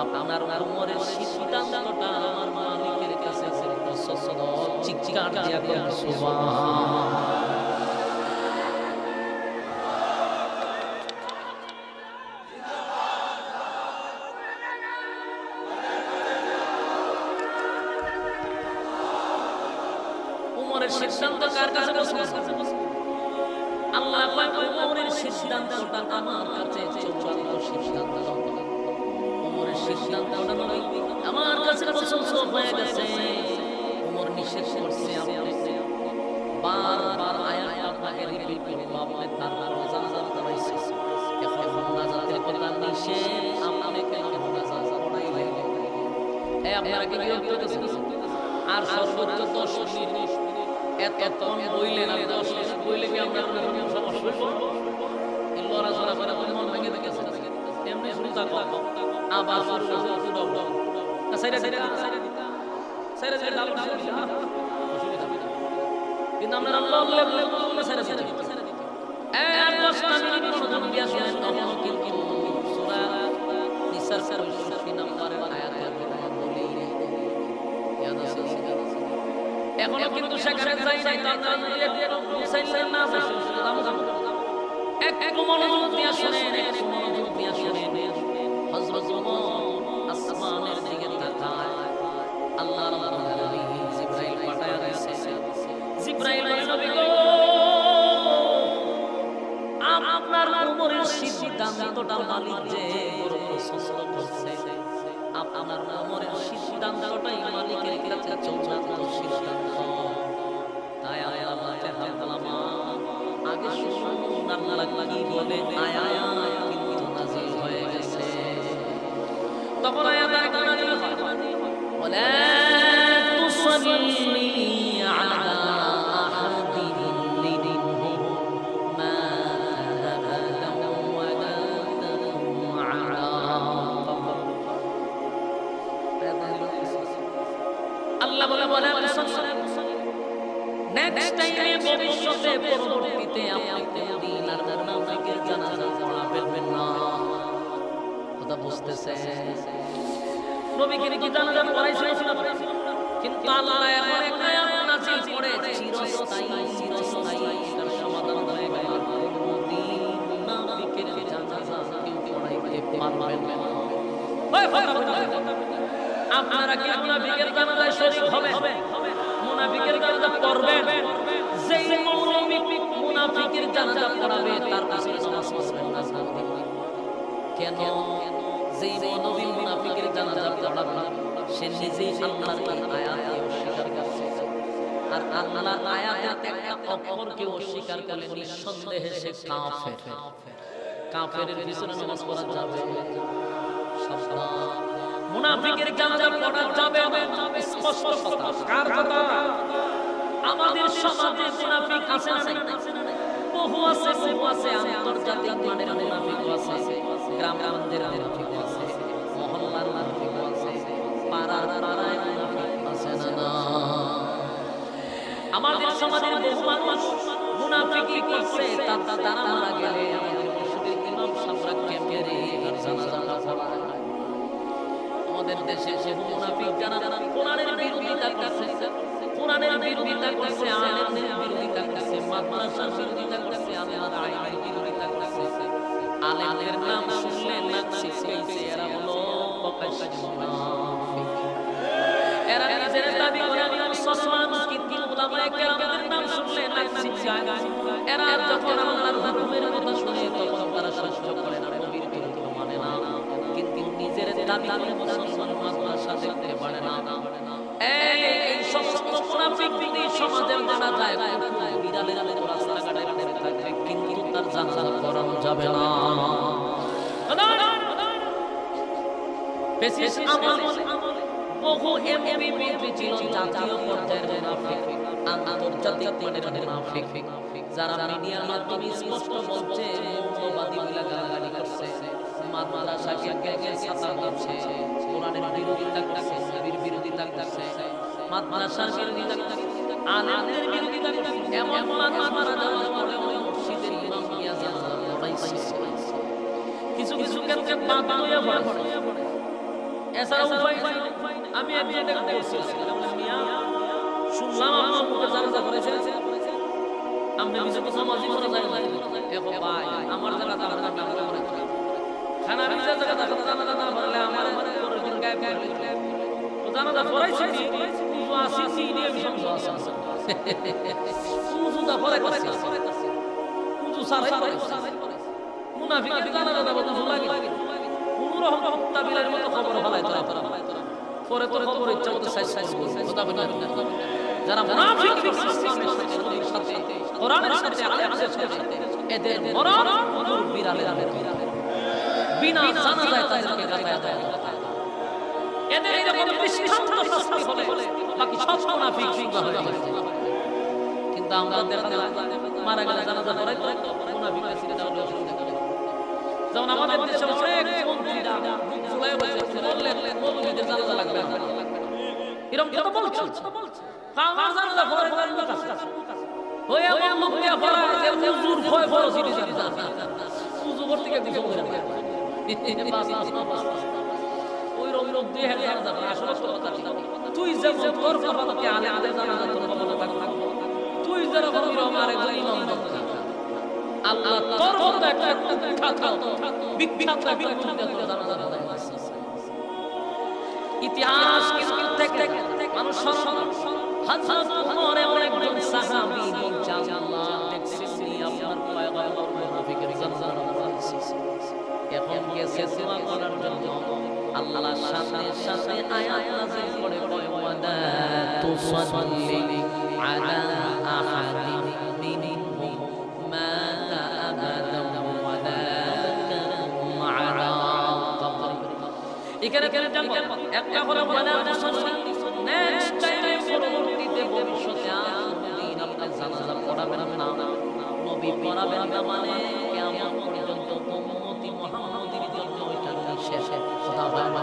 Speaker 1: আপনার উমরের সিদ্ধান্তটা আমার মালিকের কাছে পছন্দ। চিৎকার দিয়া বলেন সুবহানাল্লাহ। উমরের সিদ্ধান্ত কার কাছে পছন্দ? আল্লাহ পাক উমরের সিদ্ধান্তটা আমার কাছে চূড়ান্ত সিদ্ধান্ত। উমরের সিদ্ধান্তটা নবী আমার কাছে পছন্দ হয়ে গেছে। উমর নিষেধ করছে, আপনি বারবার আয়াত আপনাকে রিপিট করব, আপনি তারপর জানাজা পড়াইছেন। এখন নাজাতের কথা নিষেধ, আপনি কেন নাজাত পড়াইলেন? আপনারা কি বিরক্ত হতেছেন? আর সর্বোচ্চ 10 মিনিট এতক্ষণ বইলেন আর 10 মিনিট বইলে কি আমরা সমস্যা হইব? এই লড়াচড়া করে মন ভেঙে গেছে, এমনি শুরু থাকো আবার শুরু দাও সাইরা সাইরা সাইরা সাইরা দাও কিন্তু আমরা আল্লাহ আল্লাহ সাইরা সাইরা আর 10 মিনিট মনোযোগ দিয়া শুনেন তখন কিন্তু সূরা নিসার 65 নম্বরের আয়াতের বলি ইয়াদ আছে এখনো কিন্তু সেখানে যাই নাই তার মুসাইলেন না একটু মনোযোগ দিয়া শুনেন, একটু মনোযোগ দিয়া শুনেন। হযরত ওমর আসমানের দিকে তাকায়, আল্লাহ রাব্বুল আলামিন জিবরাইল পাঠায়া দিয়েছে। জিবরাইল নবী গো, আপনার ওমরের সিদ্ধান্তটা মালিক যে বড় পছন্দ করছে, আপনার ওমরের সিদ্ধান্তটাই মালিকের কাছে চূড়ান্ত সিদ্ধান্ত। তাই আল্লাহ বলতে হামদালামা আগে শুনুন আল্লাহ কি বলে, আয়াত কিন্তু নাযিল হয়ে গেছে। তখন আয়াত নাযিল হয়, ওয়ালা তুসাল্লি আলা আহাদিন মিনহুম মাতা আবাদান ওয়ালা তাকুম আলা আল্লাহ বলে বলে নেক্সট টাইমে ভবিষ্যতে পরবর্তীতে আপনি কোনদিন আর মুনাফিকের জানাজা পড়াবেন না। কথা বুঝতেছেন? নবীকে কি জানাজা পড়াইছিল, কিন্তু আল্লাহ এখন একটা আয়াত নাযিল করে চিরস্থায়ী এটার সমাধান হয়ে গেল। কোনদিন মুনাফিকের জানাজা কেউ পড়াইতে পারবেন না। আপনারা কি মুনাফিকের জানাজায় শরীক হবে? মুনাফিকের জানাজা পড়বেন? যেই মৌলবী মুনাফিকের জানাজা পড়াবে তার পিছনে নামাজ পড়বেন না। কেন? যেই মৌলবী মুনাফিকের জানাজা পড়াবে সে নিজেই আল্লাহর আয়াতকে অস্বীকার করছে, আর আল্লাহর আয়াতে একটা অক্ষরকে অস্বীকার করলে নিঃসন্দেহে সে কাফের। কাফেরের পিছনে নামাজ পড়া যাবে? মুনাফিকের জানাজা পড়া যাবে না, স্পষ্ট কথা। কার কথা? আমাদের সমাজে মুনাফিক আছে না নাই? বহু আছে, বহু আছে। আন্তর্জাতিক মানের মুনাফিক আছে, গ্রামগঞ্জের মুনাফিক আছে, মহল্লার মুনাফিক আছে, পাড়ায় মুনাফিক আছে না না? আমাদের সমাজের বহু মানুষ মুনাফিকি করছে, তারা মারা গেলে আমাদের মসজিদের ইমাম সাহেবরা ক্যাম্পেরে জানাজা পড়ায়। আমাদের দেশে বহু মুনাফিক যারা কোরআনের বিরোধিতা করছে, কোরআনের বিরোধিতা করছে, আলেমদের বিরোধিতা করছে, মাদ্রাসার বিরোধিতা করছে, আল্লাহর আইনের বিরোধিতা করছে। আলেমদের নাম শুনলে নাক ছিটকাইছে, এরা হলো প্রকাশ্য মুনাফিক। এরা নিজের দাবি করে আমি মুসলমান, কিন্তু উলামায়ে কেরামদের নাম শুনলে নাক ছিটকায়। এরা যখন আল্লাহর হুকুমের কথা শুনে তখন তারা সহ্য করে না, নবীর বিরোধী মানে না, কিন্তু নিজের দাবি করে মুসলমান মাদ্রাসা দেখতে পারে না। এই সমস্ত মুনাফিক যদি সমাজের জানা যায়, বিড়ালের মতো রাস্তাঘাটে ঘুরে থাকে, কিন্তু তার জানাজা করানো যাবে না। ফেসিস আমলে বহু এমপি মন্ত্রী ছিল জাতীয় পর্যায়ের মুনাফিক, আন্তর্জাতিক মানের মুনাফিক, যারা মিডিয়ার মাধ্যমে স্পষ্ট বলছে, মৌলবাদী বলে গালাগালি করছে, মাদ্রাসাকে গ্যাগে ছাতা করছে, কোরআনের বিরোধিতা করছে, নবীর বিরোধিতা করছে, মাদ্রাসার বিরোধিতা করছে, আলেমদের বিরোধিতা করছে। এমন মানুষ মারা যাওয়ার পরেও মসজিদের ইমাম গিয়া জানাজা পড়াইছে। কিছু কিছু ক্ষেত্রে বাদ হয়ে পড়ে, এছাড়া উপায় নাই। আমি একজনকে বলছিলাম, মিয়া শুনলাম আমার মুখে জানাজা করেছে, আমি কিছু তো সমাজই করা যায় না। দেখো ভাই, আমার জায়গা তার নাম করে খানা বিজয় জায়গা তার জানাজা না পড়লে আমার পরের দিন গায়েব করে দিলে তো জানাজা পড়াইছে কি তো আসি নিয়ে সমস্যা আছে। উজুদা পরে করছে, উজু সারাই করে মুনাফিকের জানাজা দেব উজু লাগে, কোন রকম হত্যাবিলের মতো খবর ফলাই তোরা পরে তোর খবর ইচ্ছা মতো সাইজ কথা বলি না। যারা মুনাফিক ইসলামের সাথে, নবীর সাথে, কোরআনের সাথে, আলেমদের সাথে, এদের মরণ কুকুর বিড়ালের বিনা জানাজায় তাদেরকে গায়ে দেয়। এদের এরকম দৃষ্টান্ত শাস্তি হলে বাকি সব মুনাফিক সিংহ হয়ে যাবে। কিন্তু আমরা দেখা যায় মারা গেলে জানাজা পড়াই তো মুনাফিকরা ছিঁড়ে দেওয়ার অসুবিধা করে। যেমন আমাদের দেশে অনেক মন্ত্রীরা মুখ ফুলাই বসে বললেন মৌলবীদের জানাজা লাগবে না, এরকম কথা বলছে। আমার জানাজা পড়াই ওই এমন লোক নিয়ে পড়ায় যে হুজুর ভয় বড় সিটি জানা উজু করতে গিয়ে কিছু বলে না ওই রকম লোক দিয়ে হেলে জানাজা পড়ে। আসলে কথা ঠিক, তুই যেমন তোর কপালকে আলে আলে জানাজা তোর কপালে থাকবে, তুই যেরকম ইমাম আরেকজন ইমাম দরকার। আল্লাহ তোর মতো একটা বিখ্যাত জানাজা পড়ায়। ইতিহাস কিন্তু থেকে মানুষ হযরত ওমর অনেকজন সাহাবী বলছে আল্লাহ দেখছি আপনার পয়গম্বর মুনাফিকের জানাজা পড়াচ্ছি। এখন গেছে দোয়া করার জন্য, আল্লাহর সাথে সাথে আয়াত নাযিল করে কয় ওয়াদা তুসাল্লি আলা আহাদিন মিনহুম মাতা আবাদান ওয়ালা কাম আলা কবরি। এখানে জানবো একটা হলো ওয়াদা তুসাল্লি, নেক্সট টাইমে পরবর্তীতে ভবিষ্যতে দিন আপনি জানাজা পড়াবেন না, নবী পড়াবেন না, মানে কিয়ামত পর্যন্ত উম্মতি মুহাম্মাদীর জন্য এটা শেষে কথা হয় না,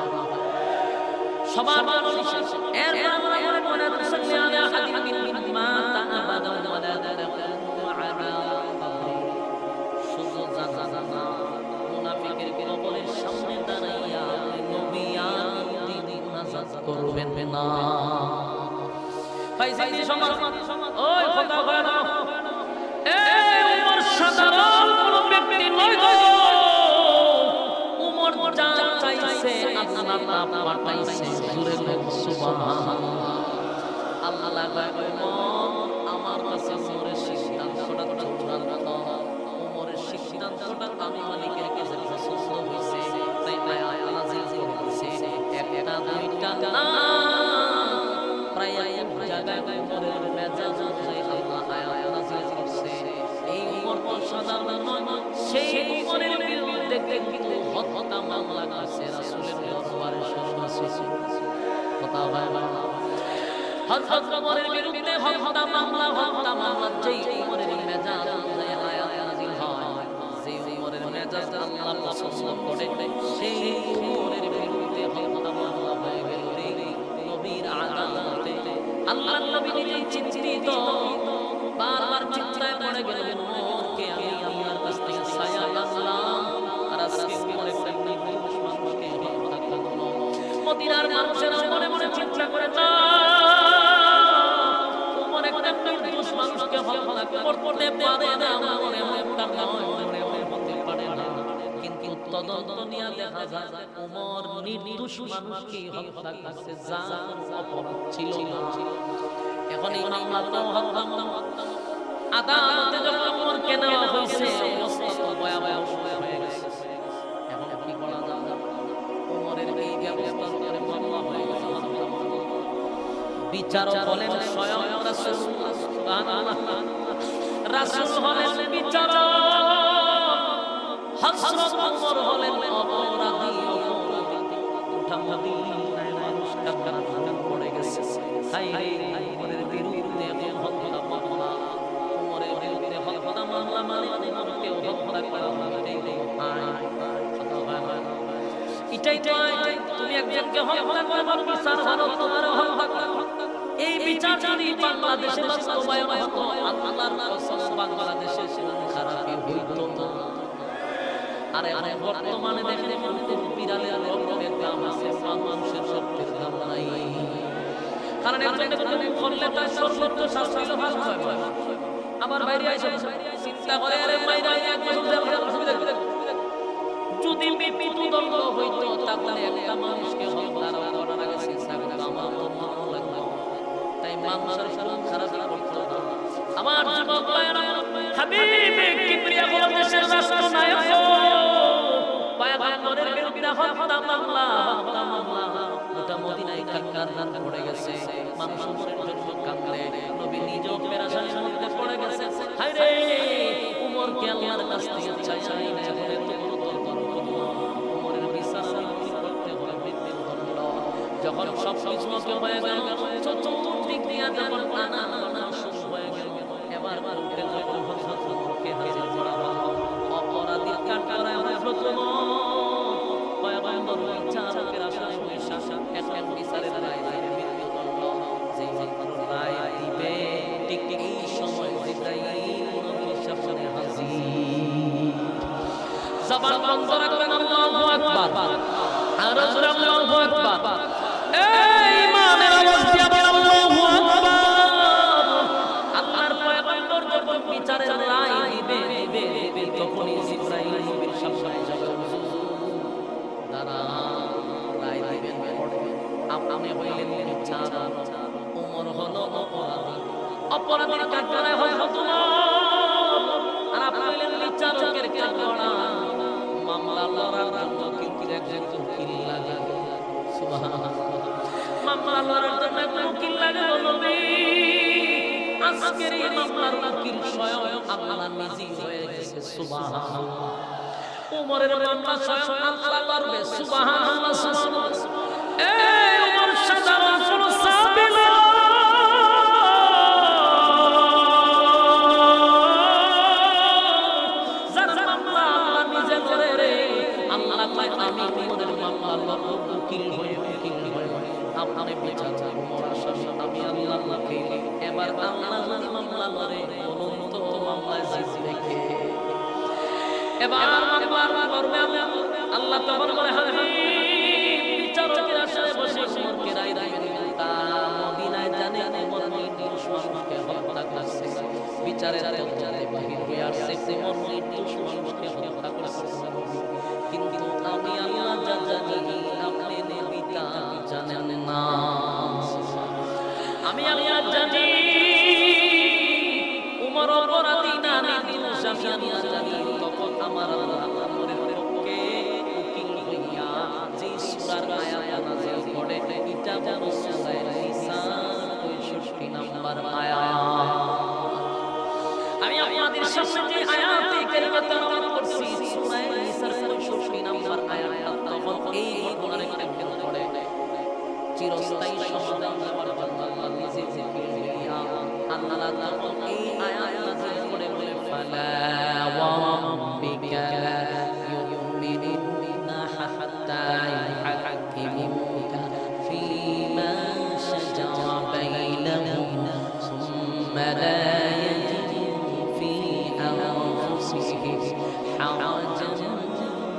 Speaker 1: সবার মানুষ শেষ। এর মানে মনে তুসাল্লি আলা আহাদিন মিনহুম মাতা আবাদান ওয়ালা কাম আলা কবরি। শুধু জানাজা না, মুনাফিকের কবরের সামনে দাঁড়াইয়া নবী আর দিন নাজাত করবেন না। ফাইসাইদি সমাজ ওই কথা হয় না, এই উমর সাধারণ কোন ব্যক্তি নয় গো। উমর যা চাইছে আল্লাহ পাঠাইছে, জোরে বল সুবহানাল্লাহ। আল্লাহ কয় উমর আমার কাছে উমরের সিদ্ধান্তটা চূড়ান্ত, উমরের সিদ্ধান্তটা আমি মালিকের কাছে পছন্দ হইছে, তাই আয়াত নাযিল করেছে। একটা দুইটা না, প্রায় এক জায়গায় উমরের মেজাজ অনুযায়ী আল্লাহ আয়াত নাযিল করছে। এই উমর তো সাধারণ নয়, সেই উমরের বিরুদ্ধে কিন্তু হত্যা মামলা আছে রাসূলের দরবারে সরাসরি কথা হয় না। হযরত উমরের বিরুদ্ধে হত্যা মামলা যেই উমরের মেজাজ অনুযায়ী আয়াত নাযিল হয়, যেই উমরের মেজাজ আল্লাহ পছন্দ করে, সেই উমরের বিরুদ্ধে হত্যা মামলা হয়ে গেল নবীর আদালতে। আল্লাহর নবী নিজেই চিন্তিত, বারবার চিন্তায় পড়ে গেলেন উমরকে আমি আল্লাহর কাছ থেকে ছায়া আনলাম, আর আজকে উমরের প্রেমিক মানুষকে হত্যা করলো। মদিনার মানুষেরা মনে মনে চিন্তা করে না উমর একটা নির্দোষ মানুষকে হত্যা করতে পারে না, উমর এমনটা নয়, উমর এমন হতে পারে না। কিন্তু তদন্ত নিয়ে দেখা যায় উমর নির্দোষ মানুষকে হত্যা করছে, যার অপরাধ ছিল না। এখন এই মামলাটা হত্যা মামলা আদালতে যখন উমরকে নেওয়া হয়েছে, অবস্থা ভয়াবহ হয়ে গেছে। এখন কি করা যায়? উমরের এই ব্যবস্থা করে মামলা হয়ে গেছে। বিচারক হলেন স্বয়ং রাসূল, সুবহানাল্লাহ। রাসূল হলেন বিচারক, হযরত ওমর হলেন অপরাধী। গোটা মদিনায় মানুষ কান্নায় পড়ে গেছে, হায় রে ওমরের বিরুদ্ধে হত্যা মামলা, উমরের বিরুদ্ধে হত্যা মামলা, মানে উমরকে হত্যা করা হবে। এটাই তো তুমি একজনকে হত্যা করবার বিচার হলো তোমার হত্যা করা। এই বিচার যদি বাংলাদেশে বাস্তবায়ন হতো, আল্লাহর কসম বাংলাদেশে খারাপই হইতো না। আরে বর্তমানে দেখলে বিড়ালের রক্তের দাম আছে, মানুষের রক্তের দাম নাই। কারণ একজনকে করলে তার সর্বোচ্চ শাস্তি হলো ভালো হয়। আমার বাইরে আইসা চিন্তা করে আরে মাইরা এক বছর জেল অসুবিধা কি? যদি মৃত্যুদণ্ড হইতো তাহলে একটা মানুষকে হত্যার করার আগে চিন্তা করে আমার তো ভালো লাগবে, তাই মানুষের সাথে খারাপ করতে হবে। আমার যুবক ভাইরা, হাবিবে কিবরিয়া হলো দেশের রাষ্ট্রনায়ক, পয়গম্বরের বিরুদ্ধে হত্যা মামলা, গোটা মদিনায় কান্নার পড়ে গেছে। মানুষ উমরের জন্য কাঁদলে, নবী নিজেও পেরেশানির মধ্যে পড়ে গেছে। হায় রে উমরকে আল্লাহর কাছ থেকে চাই না, উমরের বিচার করতে হবে মৃত্যুদণ্ড। যখন সব কিছু হয়ে গেল, চতুর্দিক দিয়ে যখন আনা শুরু হয়ে গেল, জবান বন্ধ রাখবেন আল্লাহু আকবার আর জোরে আল্লাহু আকবার এই ইমানের আওয়াজ দিয়ে আল্লাহু আকবার আল্লাহর পয়গম্বর যখন বিচারের রায় দিবে তখনই জিবরাইল নবীর সামনে যাবে দাঁড়া রায় দিবেন আপনি হইলেন বিচারক ওমর হলো অপরাধীর কাঠগড়ায় হয় তোমার আর আপনি হইলেন বিচারকের কাঠগড়া মামলা লড়ার জন্য কিন্তু একজন উকিল লাগে সুবহানাল্লাহ মামলা লড়ার জন্য একজন উকিল লাগে নবী আজকের এই মামলার উকিল স্বয়ং আল্লাহ নিজেই হয়ে গেছে সুবহানাল্লাহ ওমরের মামলা স্বয়ং আল্লাহ লড়বে সুবহানাল্লাহ সুবহানাল্লাহ এই ওমর সাধারণ কোনো সাহাবী না যার মামলা আল্লাহ নিজে করে রে আল্লাহ কয় আমি ওমরের মামলা লড়ব উকিল হয়ে আপনি বিচার ওমর আসামি আমি আল্লাহকে এবার আল্লাহ যদি মামলা লড়ে বলুন তো মামলায় জিতবে কে এবার মামলা করবে আল্লাহ তখন বলে বিচারকের আসনে বসে ওমরকে রায় দিবেন তা মদিনায় জানে ওমর নির্দোষ মানুষকে হত্যা করছে বিচারের তথ্যে বাহির হয়ে আসছে ওমর নির্দোষ মানুষকে হত্যা করছে কিন্তু আমি আল্লাহ জানি আপনি নেবিতা জানেন না আমি আল্লাহ জানি ওমর অপরাধী না নির্দোষ আমি আল্লাহ জানি তখন আমার আল্লাহ ওমরের পক্ষে উকিল হইয়া যে সূরার আয়াত নাযিল করে এটা বড় সূরা নিসা 65 নম্বর আয়াত আমি আপনাদের সামনে যে আয়াতে কারিমা তেলাওয়াত করছি সূরা নিসার 65 নম্বর আয়াত তখন এই ঘটনার একটা পড়ে চিরস্থায়ী সমাধান দেওয়ার জন্য আল্লাহ নিজে জিকির হইয়া আল্লাহ তখন এই আয়াত নাযিল করে বলে ফালা ওয়া রাব্বিকা লা ইউমিনুনা হাত্তা ইউহাক্কিমুকা ফীমা শাজারা বাইনাহুম সুম্মা লা ইয়াজিদু ফী আনফুসিহিম হারাজান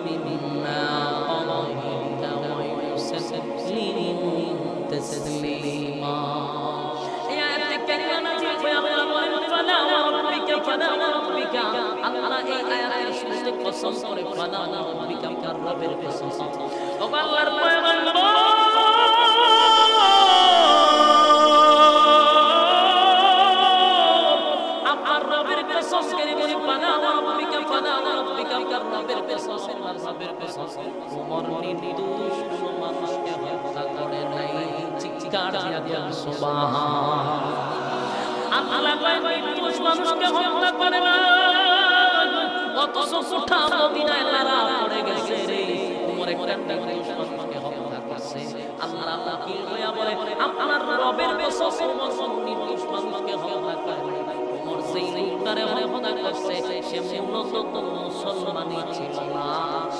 Speaker 1: মিম্মা قضيت ويسلموا تسليما يا الكريمة نجيب يا الله فلا وربك فلا وربك الله এই আয়াতের শুরুতে কসম করে ফালা রাব্বিকা কার রবের কসম ও আল্লাহর পয়গম্বর আপনার রবের কসম করে বলি ফালা রাব্বিকা কার রবের কসম আল্লাহর রবের কসম ওমর নির্দোষ কোনো মানুষকে হত্যা করে নাই চিৎকার দিয়া সুবহান আল্লাহ কয় নির্দোষ মানুষকে হত্যা করে না অথচ সুঠা মদিনায় লারা পড়ে গেছে রে ওমর একটা নির্দোষ মানুষকে হত্যা করছে আল্লাহ উকিল হইয়া বলে আপনার রবের কসম ওমর নির্দোষ মানুষকে হত্যা করে ওমর যেই লোকটারে হত্যা করছে সে মূলত মুসলমানই ছিল না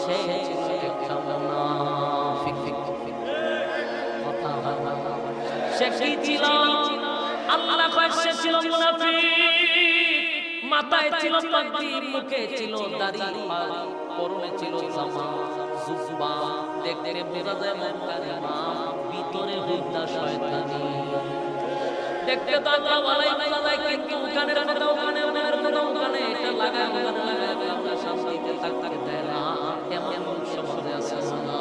Speaker 1: সে ছিল একটা মুনাফিক সে কি ছিল আল্লাহ কয় সে ছিল মুনাফিক মাথায় ছিল পাগড়ি মুখে ছিল দাড়ি পরনে ছিল জামা জুব্বা দেখতে বোঝা যায় মুকারিমা ভিতরে হুদা শয়তানি দেখতে তো আল্লাহ ওয়ালাই বোঝা যায় কিন্তু কানের কথা ওখানে এটা লাগায় আমরা শান্তিতে থাকতে দেয় না এমন সমাজে আছে না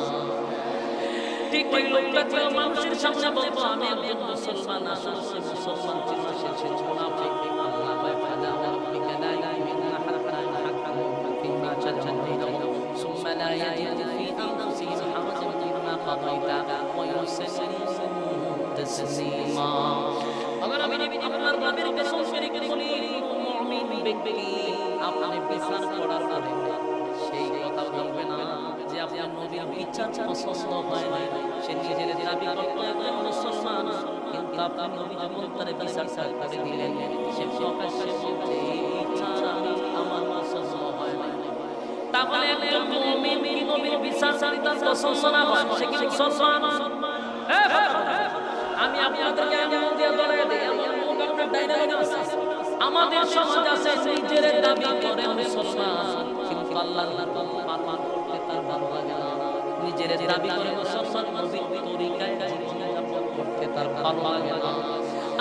Speaker 1: ঠিক ওই লোকটা ছিল মানুষের সামনে বলতো আমি একজন মুসলমান আসলে মুসলমান ছিল সে ছিল মুনাফিক আল্লাহ কয় ফালা রাব্বিকা লা ইউমিনুনা হাত্তা ইউহাক্কিমুকা ফীমা শাজারা বাইনাহুম সুম্মা লা ইয়াজিদু ফী আনফুসিহিম হারাজান মিম্মা কাদাইতা ওয়া ইউসাল্লিমু তাসলিমা अगर আমি আপনার রবের কসম করে বলি মুমিন ব্যক্তি আপনি বিচার করার পরে সেই কথা বলবে না যে আপনার নবীর বিচার পছন্দ হয় না সে নিজের দাবি করতে একজন মুসলমান কিন্তু আপনি নবী যখন তার বিচার করে দিলেন সে প্রকাশ্যে বলছে বিচার আমি আমার পছন্দ হয় না তাহলে একজন মুমিন নবীর বিচার তার পছন্দ না হয় সে কি মুসলমান আমি আপনাদেরকে এমন দিয়ে ধরে দেই এমন লোক আপনার ডাইরেক্ট আছে আমাদের সমাজ আছে নিজের দাবি করে মুসলমান কিন্তু কিন্তু আল্লাহর হুকুম পালন করতে তার ভালো লাগে না। নিজের দাবি করে মুসলমান নবীর তরিকায় জীবনযাপন করতে তার ভালো লাগে না।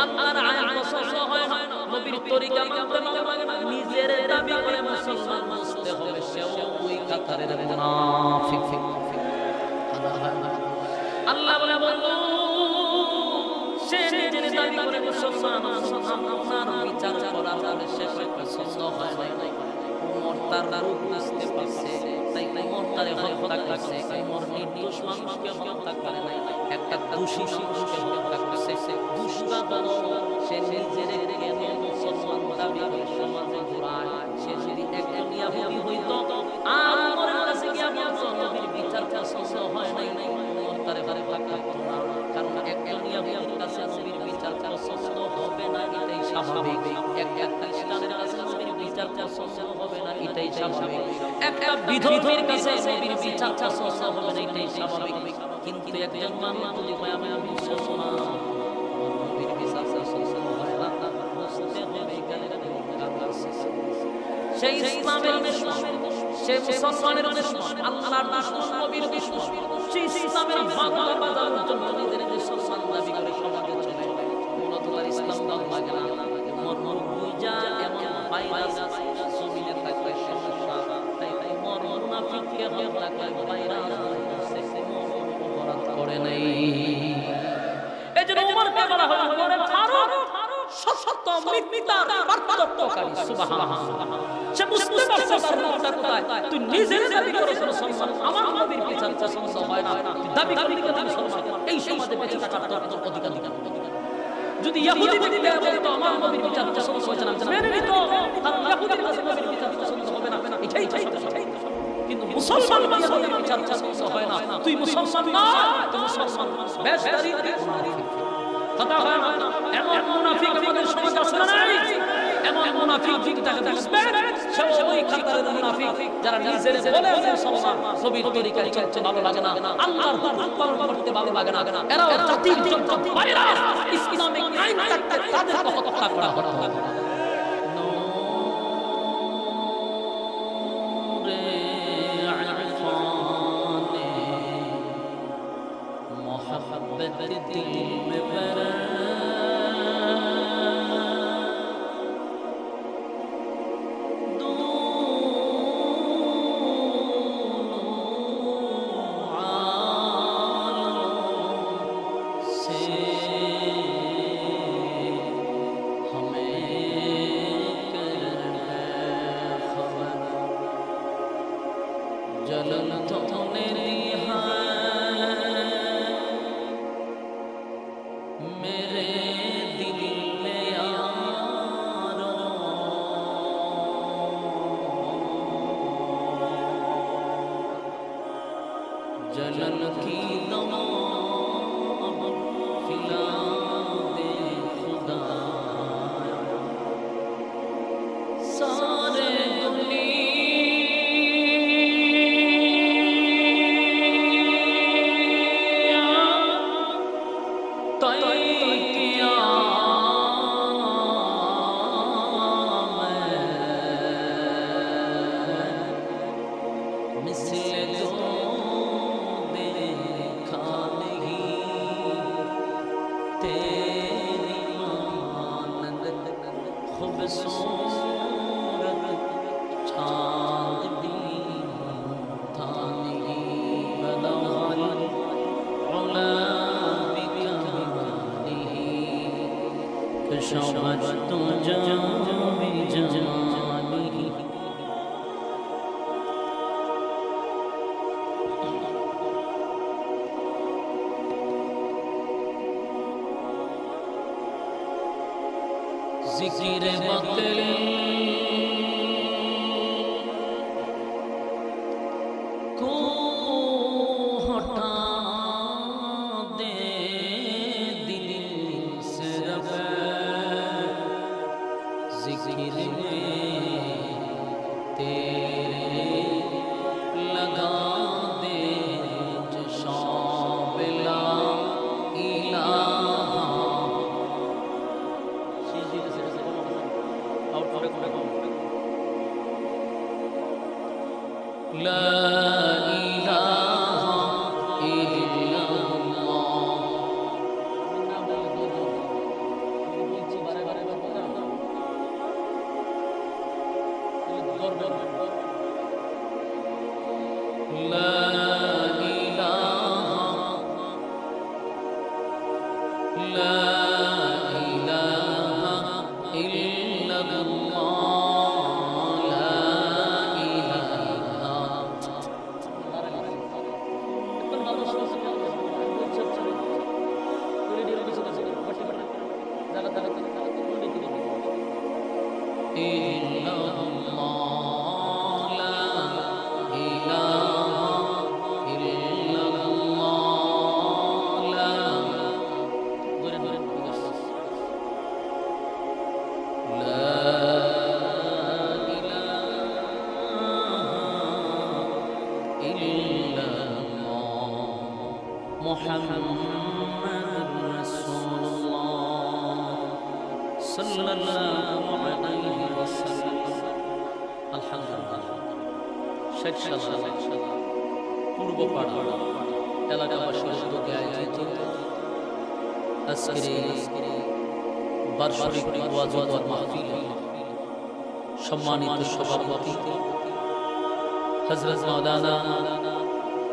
Speaker 1: আল্লাহর আয়াত পছন্দ হয় না, নবীর তরিকা মানতে ভালো লাগে না, নিজের দাবি করে মুসলমান বুঝতে হবে সেও ওই কাতারের মুনাফিক। আল্লাহ বলে বন্ধু, সে নিজের দাবি করে মুসলমান, আপনার বিচার করার পরে সে পছন্দ হয় না। উমর তার রূপ বুঝতে পারছে, তাই উমর তারে হত্যা করছে। উমর নির্দোষ মানুষকে হত্যা করে নাই, একটা দোষী মানুষকে হত্যা করছে। দুষ্টা দল সে নিজের জ্ঞানে মুসলমান দাবি করে সমাজে ঘোরায়। সে যদি একজন ইয়াহুদি হইতো আর উমরের কাছে গিয়া বলতো নবীর বিচার পছন্দ হয় নাই, উমর তারে হত্যা করতো না। কারণ একজন ইয়াহুদির কাছে নবীর বিচার পছন্দ হবে না, এটাই স্বাভাবিক। একটা খ্রিস্টানের কাছে নবীর বিচার পছন্দ হবে না, এটাই স্বাভাবিক। একটা বিধর্মীর কাছে নবীর বিচার পছন্দ হবে না, এটাই স্বাভাবিক। কিন্তু একজন মানুষ যদি কয় আমি মুসলমান, নবীর বিচার পছন্দ হয় না, বুঝতে হবে এখানে সেই ইসলামের দুশমন, সে মুসলমানের দুশমন, আল্লাহর দুশমন, নবীর দুশমন। সেই ইসলামের বাধা বাজানোর জন্য নিজের মুসলমান দাবি করে সমাজে চলে। মূলত তার ইসলাম ভালো লাগে না, মরণ বুঝা এমন ভাইরাস জমিনে থাকলে সমস্যা। তাই মরণ মুনাফিককে হত্যা করে ভাইরাস অপরাধ করে নাই। এজন্য উমরকে বলা হয় উমরে ফারুক, সত্য মিথ্যার পার্থক্যকারী। সুবহানাল্লাহ। সে বুঝতে পারছে তার রূপটা কোথায়। তুই নিজের দাবি করে মুসলমান, আমার নবীর বিচার পছন্দ হয় না, তুই দাবি করলি যে তুই মুসলমান, এই সমাজে বেঁচে থাকার তোর অধিকার নেই। যদি ইহুদি ব্যক্তি বলতো আমার নবীর বিচার পছন্দ হয়েছে না, মেনে নিত, কারণ ইহুদির কাছে নবীর বিচার পছন্দ হবে না, এটাই ঠিক। কিন্তু মুসলমান নবীর বিচার পছন্দ হয় না, তুই মুসলমান না, তুই মুসলমান বেশদারি মুনাফিক। কথা হয় না, এমন মুনাফিক আমাদের সমাজে আছে না নাই? এমন মুনাফিক যাকে বুঝবেন সে ওই কাতারের মুনাফিক যারা নিজের বলে মুসলমান, নবীর তরিকায় চলতে ভালো লাগে না, আল্লাহর হুকুম পালন করতে ভালো লাগে না, এরা জাতির জন্য ভাইরাস। ইসলামিক আইন থাকতে তাদেরকে হত্যা করা হতো। জিকিরে বাতিল को हटा दे दिल से रफ़े ज़िक्र में तेरे लगा दे जो शाबिला इलाहा লা ইলাহা ইল্লাল্লাহ। লা পূর্বপাড়া এলাকাবাসীর উদ্যোগে আয়োজিত আজকের বার্ষিক ওয়াজ ও মাহফিল সম্মানিত সভাপতি হযরত মাওলানা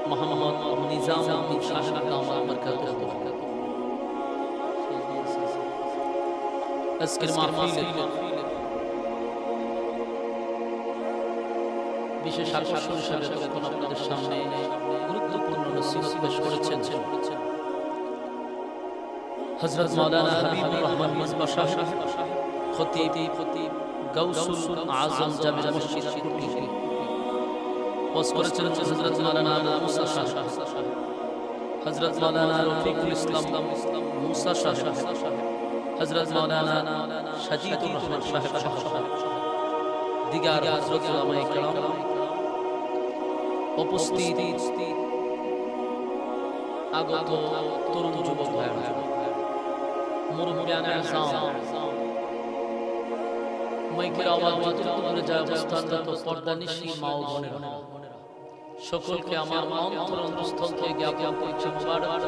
Speaker 1: মুহাম্মদ নিজামউদ্দিন সাহেব দামাত বরকাতুহু। আজকের মাহফিলে বিশেষ আকর্ষণ হিসেবে তখন আপনাদের সামনে গুরুত্বপূর্ণ নসিহত পেশ করেছেন হযরত মাওলানা হাবিবুর রহমান মিসবাহ সাহেব, খতিব গাউসুল আজম জামে মসজিদ কুটি। ওয়াজ করেছেন হযরত মাওলানা মুসা সাহেব, হযরত মাওলানা রফিকুল ইসলাম মুসা সাহেব, হযরত মাওলানা সাজিদুর রহমান সাহেব সহ দিগার হযরত উলামায়ে কেরাম, উপস্থিত আগত তরুণ যুবক ভাইরা, মুরব্বিয়ান আযম, মাইকের আওয়াজ যতটুকু দূরে যায় অবস্থানরত পর্দানিশী মা ও বোনেরা, সকলকে আমার অন্তরস্থল থেকে জ্ঞাপন করছি মুবারক।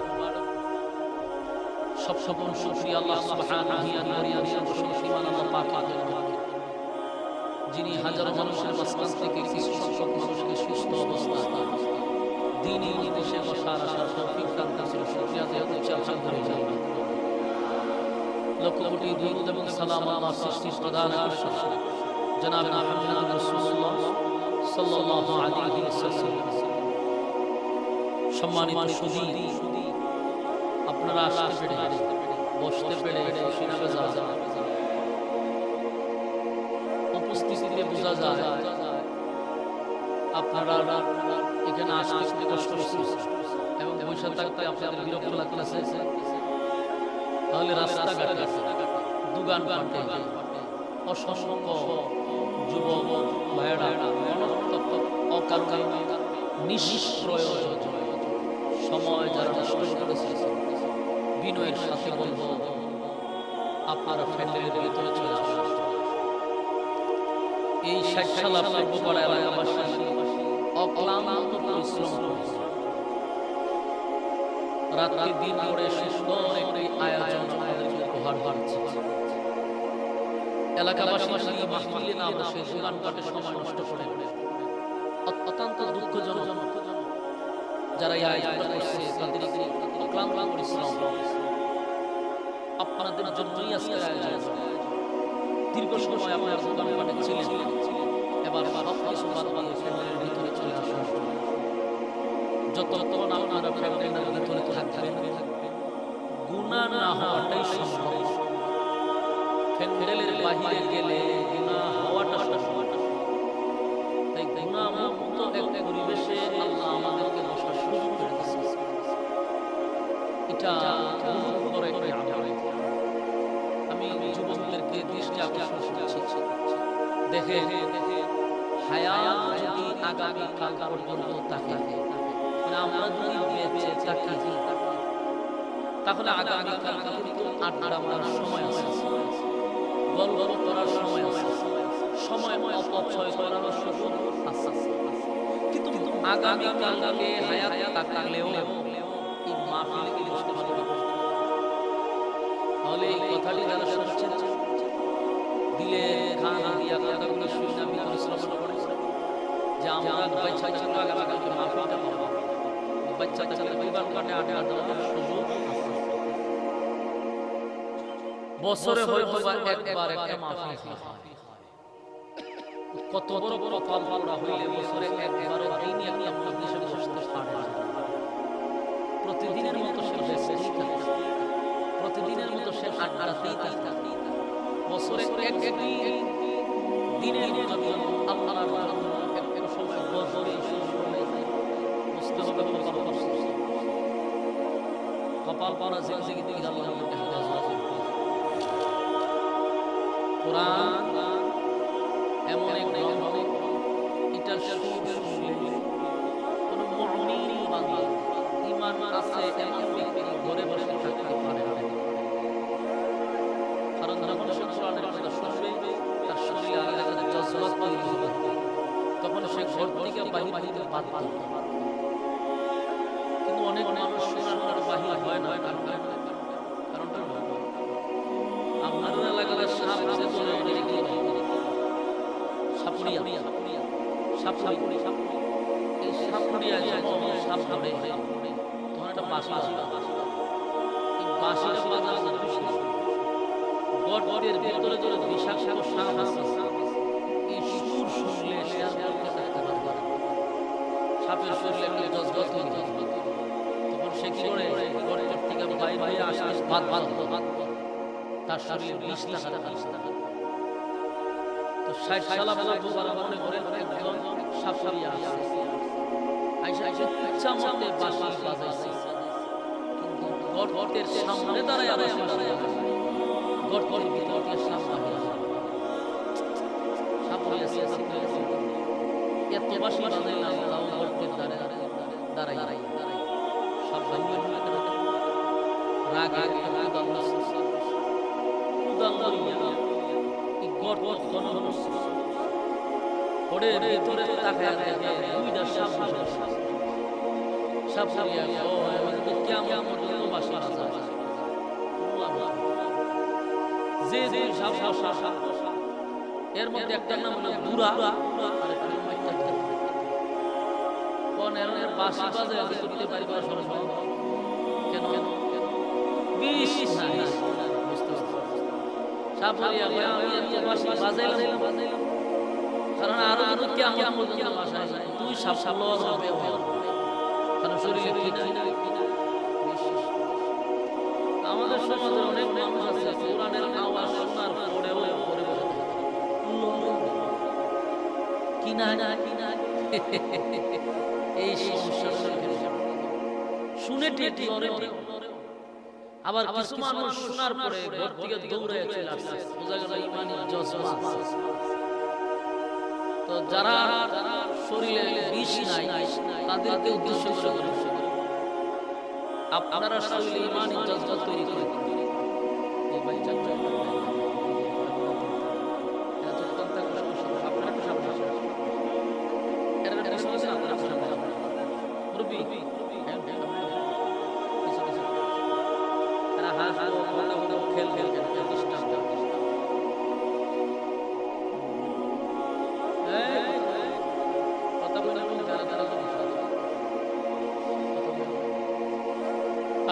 Speaker 1: সব শুকরিয়া আল্লাহ সুবহানাহু ওয়া তাআলা, যিনি হাজারো মানুষের মাঝখান থেকে কিছু সংখ্যক মানুষকে সুস্থ অবস্থায় দ্বীনি নির্দেশে বসার আসার তৌফিক দান করেছেন। শুকরিয়া আদায় করছি আলহামদুলিল্লাহ। লক্ষ কোটি দুরূদ এবং সালাম আল্লাহর সৃষ্টির প্রধান আকর্ষণ জনাব মুহাম্মদ রাসূলুল্লাহ সাল্লাল্লাহু আলাইহি ওয়াসাল্লাম। সম্মানিত সুধী, আপনারা আসতে পেরে বসতে পেরে খুশি না বেজার, উপস্থিতিতে বোঝা যায় আপনারা এখানে আসতে কষ্ট হচ্ছে এবং বসে থাকতে আপনাদের বিরক্ত লাগতেছে। তাহলে রাস্তাঘাটে দোকান পাটে অসংখ্য যুবক ভাইয়েরা অকারণে নিষ্প্রয়োজন সময় যারা নষ্ট করেছে, বিনয়ের সাথে বলবো আপনারা ফ্যান্ডেলের ভিতরে চলে আসুন। এই ৬০ সাল পূর্বপাড়া এলাকাবাসী অক্লান্ত পরিশ্রম করেছে, রাত্রি দিন করে সুন্দর একটি আয়োজন আমাদেরকে উপহার দিচ্ছে। এলাকাবাসী মাহফিলে না বসে দোকান পাটে সময় নষ্ট করে অত্যন্ত দুঃখজনক। যারা এই আয়োজন করছে তাদের অক্লান্ত পরিশ্রম আপনাদের জন্যই আজকের আয়োজন। দীর্ঘ সময় আপনার দোকান পাটে ছিলেন, এবার সব কিছু বাদ দিয়ে ফ্যামিলির ভিতরে চলে আসুন। যতক্ষণ আপনারা ফ্যামিলির ভিতরে থাকবেন গুনাহ না হওয়াটাই সম্ভব। ফ্যামিলির বাইরে গেলে গুনাহ হওয়াটা সম্ভব। তাই গুনাহ মুক্ত একটা পরিবেশে আল্লাহ আমাদেরকে বসার সুযোগ করে দিয়েছে। এটা বহুত বড় একটা আমল। আমি যুবকদেরকে দৃষ্টি আকর্ষণ করছি, দেখে হায়াত যদি আগামী কাল পর্যন্ত থাকে, আমরা যদি বেঁচে থাকি তাহলে আগামী কাল কিন্তু আড্ডা মারার সময় আছে, গল্প করার সময় আছে, সময় অপচয় করার সুযোগ আছে। কিন্তু আগামী কালকে হায়াত থাকলেও এই মাহফিলে গেলে বসতে পারবে না। তাহলে এই কথাটি যারা শুনছেন দিলে খান দিয়া কথাগুলো শুনে আমি শ্রবণ করে যে আমরা বাচ্চা ছোট আগামী কালকে মাহফিলটা পাবো, বাচ্চা ছেলে পরিবার কাটে আটে আটে সুযোগ বছরে হয়তো বা একবার একটা মাহফিল হয়। কত বড় বড় কপাল পোড়া হইলে বছরে একবারও দিনই একটা মজলিসে বসতে পারে না। প্রতিদিনের মতো সে ব্যস্ত থাকে, প্রতিদিনের মতো সে আড্ডাতেই থাকে। বছরে এক দিনের জন্য আল্লাহর জন্য এক সময় বছরে বুঝতে হবে কপাল পাওয়া জিন্দেগি থেকে আল্লাহ কোরআন এমন এক গ্রন্থ, এটার সুর শুনলে কোনো মুমিন বান্দা ঈমান আছে এমন ব্যক্তি ঘরে বসে থাকতে পারে না। কারণ যখন সে কোরআনের কথা শুনবে তার শরীরে আলাদা জজবা তৈরি হবে, তখন সে ঘর থেকে বাহির হইতে বাধ্য। কিন্তু অনেক মানুষ শোনার পর বাহির হয় না, কারণটা আপনার এলাকার সাপ যে বলে সাপুরিয়া এই সাপুরিয়া সাপ ধরে তখন একটা বাঁশি এই বাঁশিটা বাজার গড়ের ভেতরে ধরে বিষাক্ত সাপ আছে, এই সুর শুনলে সে আর কাউকে থাকতে পারবে না। সাপের শরীরে এমনি গজগজ তখন সে কি করে গড়ের থেকে বাইরে আসে বাদ তার শরীরে বিষ টাকা তো ৬০ সালা বুঝারা মনে করে একজন সাপুরিয়া আছে আইসা ইচ্ছা মতে বাঁশি বাজাইছে, কিন্তু গড়ের সামনে দাঁড়ায় আবার গড়ের ভিতর দিয়ে সাপ বাহির সাপুরিয়া এত বাঁশি বাজাইলাম তাও গড়ের দাঁড়াই সব রাগে ভিতরে তাকায় দেখে দুইটা সাপ এর মধ্যে একটা নাম হলো বুড়া, বাঁশি বাজে করতে পারি কেন বিষ নাই কারণ আরো তুই আমাদের সমাজে অনেক মানুষ আছে কোরআনের আওয়াজ শোনার পরেও পরে কিনা এই সমস্যা শুনে টেটি আবার কিছু মানুষ শোনার পরে ঘর থেকে দৌড়ে চলে আসছে, বোঝা গেল ইমানি জজবা। তো যারা শরীরে বিষ নাই তাদেরকে উদ্দেশ্য করে আপনারা শরীরে ইমানি জজবা তৈরি করে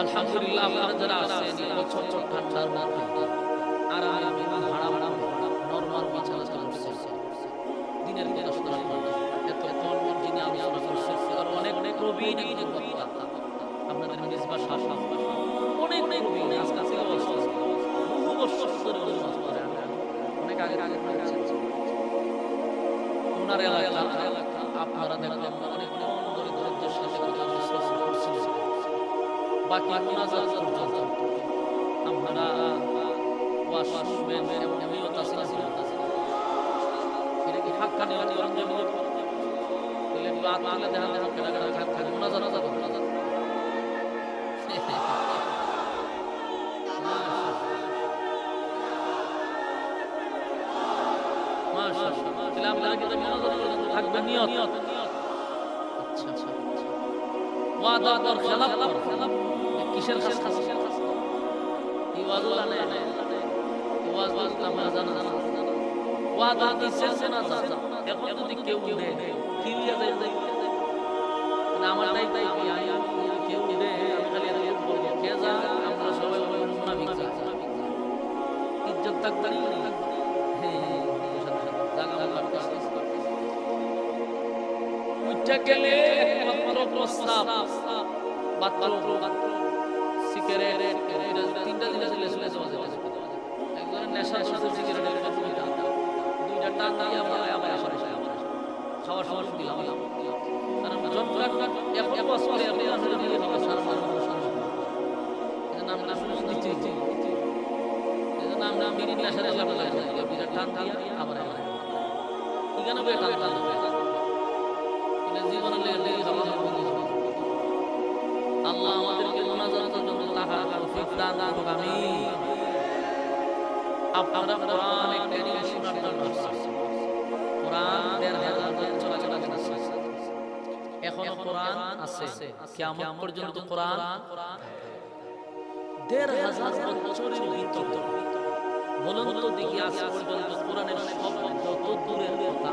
Speaker 1: আলহামদুলিল্লাহ আপনারা যারা আছেন বছর ঠান্ডার মধ্যে আরামে ভাড়া নরমাল বিছানা করছে দিনের 10টা এত মন যিনি আলোচনা করছে আর অনেক প্রবীণ বক্তা আপনাদের মিসবা শাসা অনেক প্রবীণ আজকে বহু বছর ধরে অনেক আগে ওনার এলাকা আপনারা দেখলেন অনেক দরিদ্রদের সাথে কথা করছিলেন, বাকি মুনাজাত পর্যন্ত আপনারা ওয়াজ শুনবেন এবং নিয়ত আছে এটা কি হাক্কা নিয়ত করেন যে বলে বাত আলে দেখা কেনা মুনাজাত মাশাআল্লাহ তাহলে আপনারা কি মুনাজাত পর্যন্ত থাকবেন নিয়ত ওয়াদা কর খেলাফ কিসের কাজ এই ওয়াজুলা নেই ওয়াজ না জানা ওয়াদা দিছে না জানা এখন যদি কেউ উঠে কি হইয়া যায় না আমার দায়িত্ব কেউ উঠে আমি খালি এরকম বলবো কে যা আমরা সবাই মুনাফিক যা ইজ্জত তাকদারি উচ্চা গেলে একমাত্র প্রস্তাব বাথরুম সিগারেট তিনটা জিনিস চলে যাওয়া যায় একজনের নেশা সাথে সিগারেটের দুইটা টান দিয়ে আবার খাওয়ার সময় দিলাম কারণ জমকাট এখন পাস করে আপনি আসলে দিয়ে খাওয়া সারা নাম নাম নিচে নাম মিনিট নেশা দুইটা টান দিয়ে আবার এখানে বই টান টান জীবনে লেগে আল্লাহ আমাদেরকে মুনাজাতের জন্য টাকা তৌফিক দান করুন আমিন আপনারা কোরআন কারীম শোনার জন্য কোরআন ১৫০০ চলাচল আছে এখনো কোরআন আছে কিয়ামত পর্যন্ত কোরআন ১৫০০ বছরের ভিতর বলুন তো দেখি আজ পর্যন্ত কোরআনের শব্দ যত দূরের কথা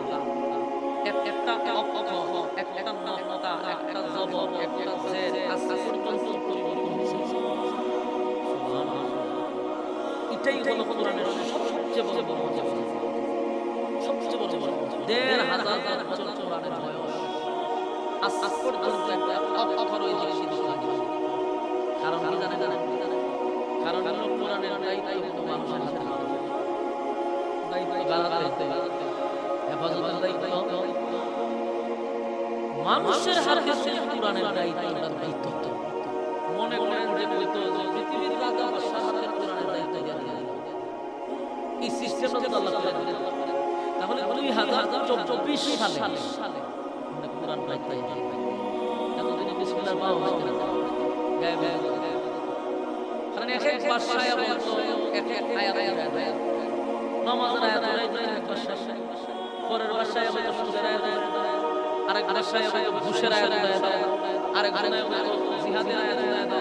Speaker 1: একটা অক্ষর একটা নক্তা একটা জবর একটা জের আজ পর্যন্ত পরিবর্তন হয়েছে সুবহানাল্লাহ এটাই হলো কোরআনের সবচেয়ে বড় মর্যাদা সবচেয়ে বড় ১৫০০ বছর কোরআনের বয়স আজ পর্যন্ত একটা অক্ষর ওই দিকে সিদ্ধ হয়নি কারণ কি জানেন কারণ হলো কোরআনের দায়িত্ব মানুষের হাতে দায়িত্ব হেফাজতের দায়িত্ব মানুষের হাতে কোরআনের দায়িত্ব মনে করেন যে বলতো পৃথিবীর রাজা বাদশার হাতে কোরআনের দায়িত্ব দিয়ে দিলেন এই সিস্টেমটা তো আল্লাহ করে দিলেন তাহলে ২০২৪ সালে কোরআন দায়িত্ব এতদিনে বিসমিল্লাহর পাও হয়েছে গায়ে গায়ে কারণ এক এক বাদশায় বলতো এক এক আয়াত নামাজের আয়াত এক বাদশাহ পরের বাদশায় বলতো সুদের আয়াত আরেক বাদশায় বলতো ঘুষের আয়াত আরেক বাদশায় বলতো জিহাদের আয়াত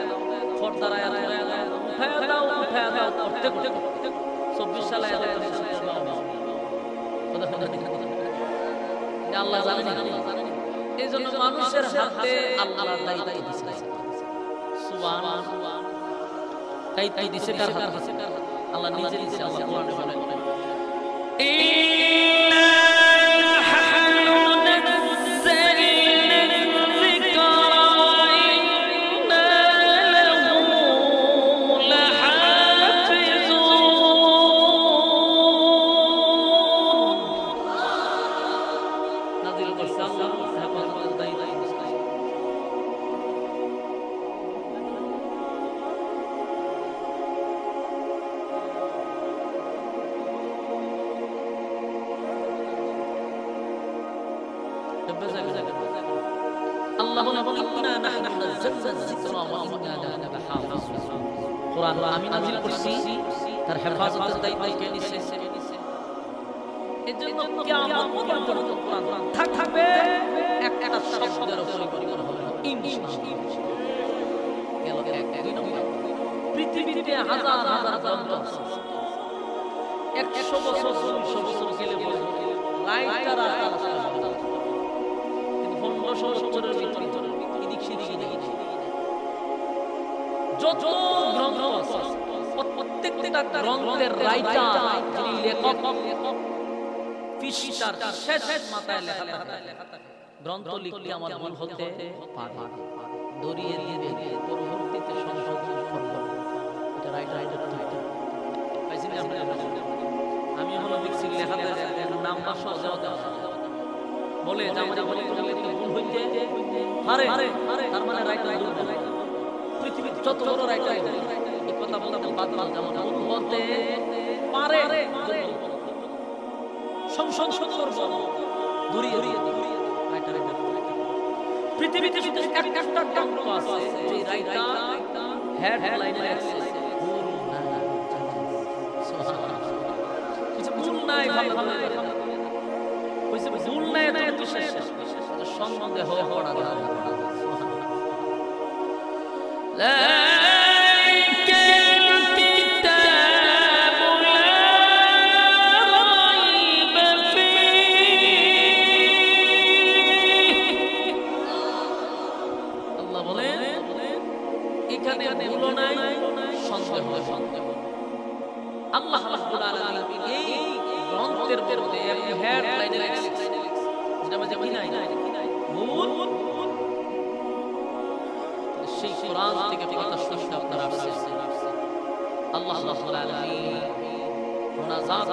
Speaker 1: ফরদার আয়াত উঠায়া দাও করতে করতে ২৪ সালে আয়াত আল্লাহ জানেন এই জন্য মানুষের হাতে আল্লাহর দায়িত্ব দিয়েছে সুবহানাল্লাহ দায়িত্ব দিয়েছে কার হাতে আল্লাহ নিজে দিয়েছে আল্লাহ কোরআনে বলেন কোরআন আমি নাযিল করছি তার হেফাজতের দায়িত্ব কে নিছে এজন্য কিয়ামত পর্যন্ত কোরআন থাকবে একটা শব্দের উপরে পরিবর্তন হবে ইনশাআল্লাহ গেল এক দুই নম্বর পৃথিবীতে হাজার হাজার গ্রন্থ আছে ১০০ বছর ২০০ বছর গেলে রাইটার আর কিন্তু ১৫০০ বছরের ভিতরে এদিক সেদিক যত গ্রন্থ আছে প্রত্যেকটা গ্রন্থের রাইটার যিনি লেখক পৃষ্ঠার শেষ মাথায় লেখা থাকে গ্রন্থ লিখলে আমার ভুল হতে পারে দরিয়ে দিবে পরবর্তীতে সংশোধন করব এটা রাইটার পাইছেন আপনারা আমি হলো লিখছি লেখাতে নাম বা সহজে বলে জামাটা বলে লিখলে ভুল হইতে পারে তার মানে রাইটার দুর্বল পৃথিবীর যত বড় রাইটার এই কথা বলতে বাদ যেমন ভুল হতে পারে সংশোধন করব দরিয়ে রাইটার পৃথিবীতে শুধু একটা গ্রন্থ আছে যে রাইটার হেডলাইনে আছে ভুল না কিছু ভুল নাই ভালো কইছে ভুল নাই তো শেষ সন্দেহ করা যাবে না। আল্লাহ বলে এখানে ভুল নাই, সন্দেহ সন্দেহ। আল্লাহ রাব্বুল আলামিন এই গ্রন্থের মধ্যে এক হেডলাইনে লিখেছেন, যেটা মাঝে কি নাই ভুল, সেই কোরআন থেকে কথা শুনতে আপনারা আসছেন। আল্লাহ রাব্বুল আলামিন মুনাজাত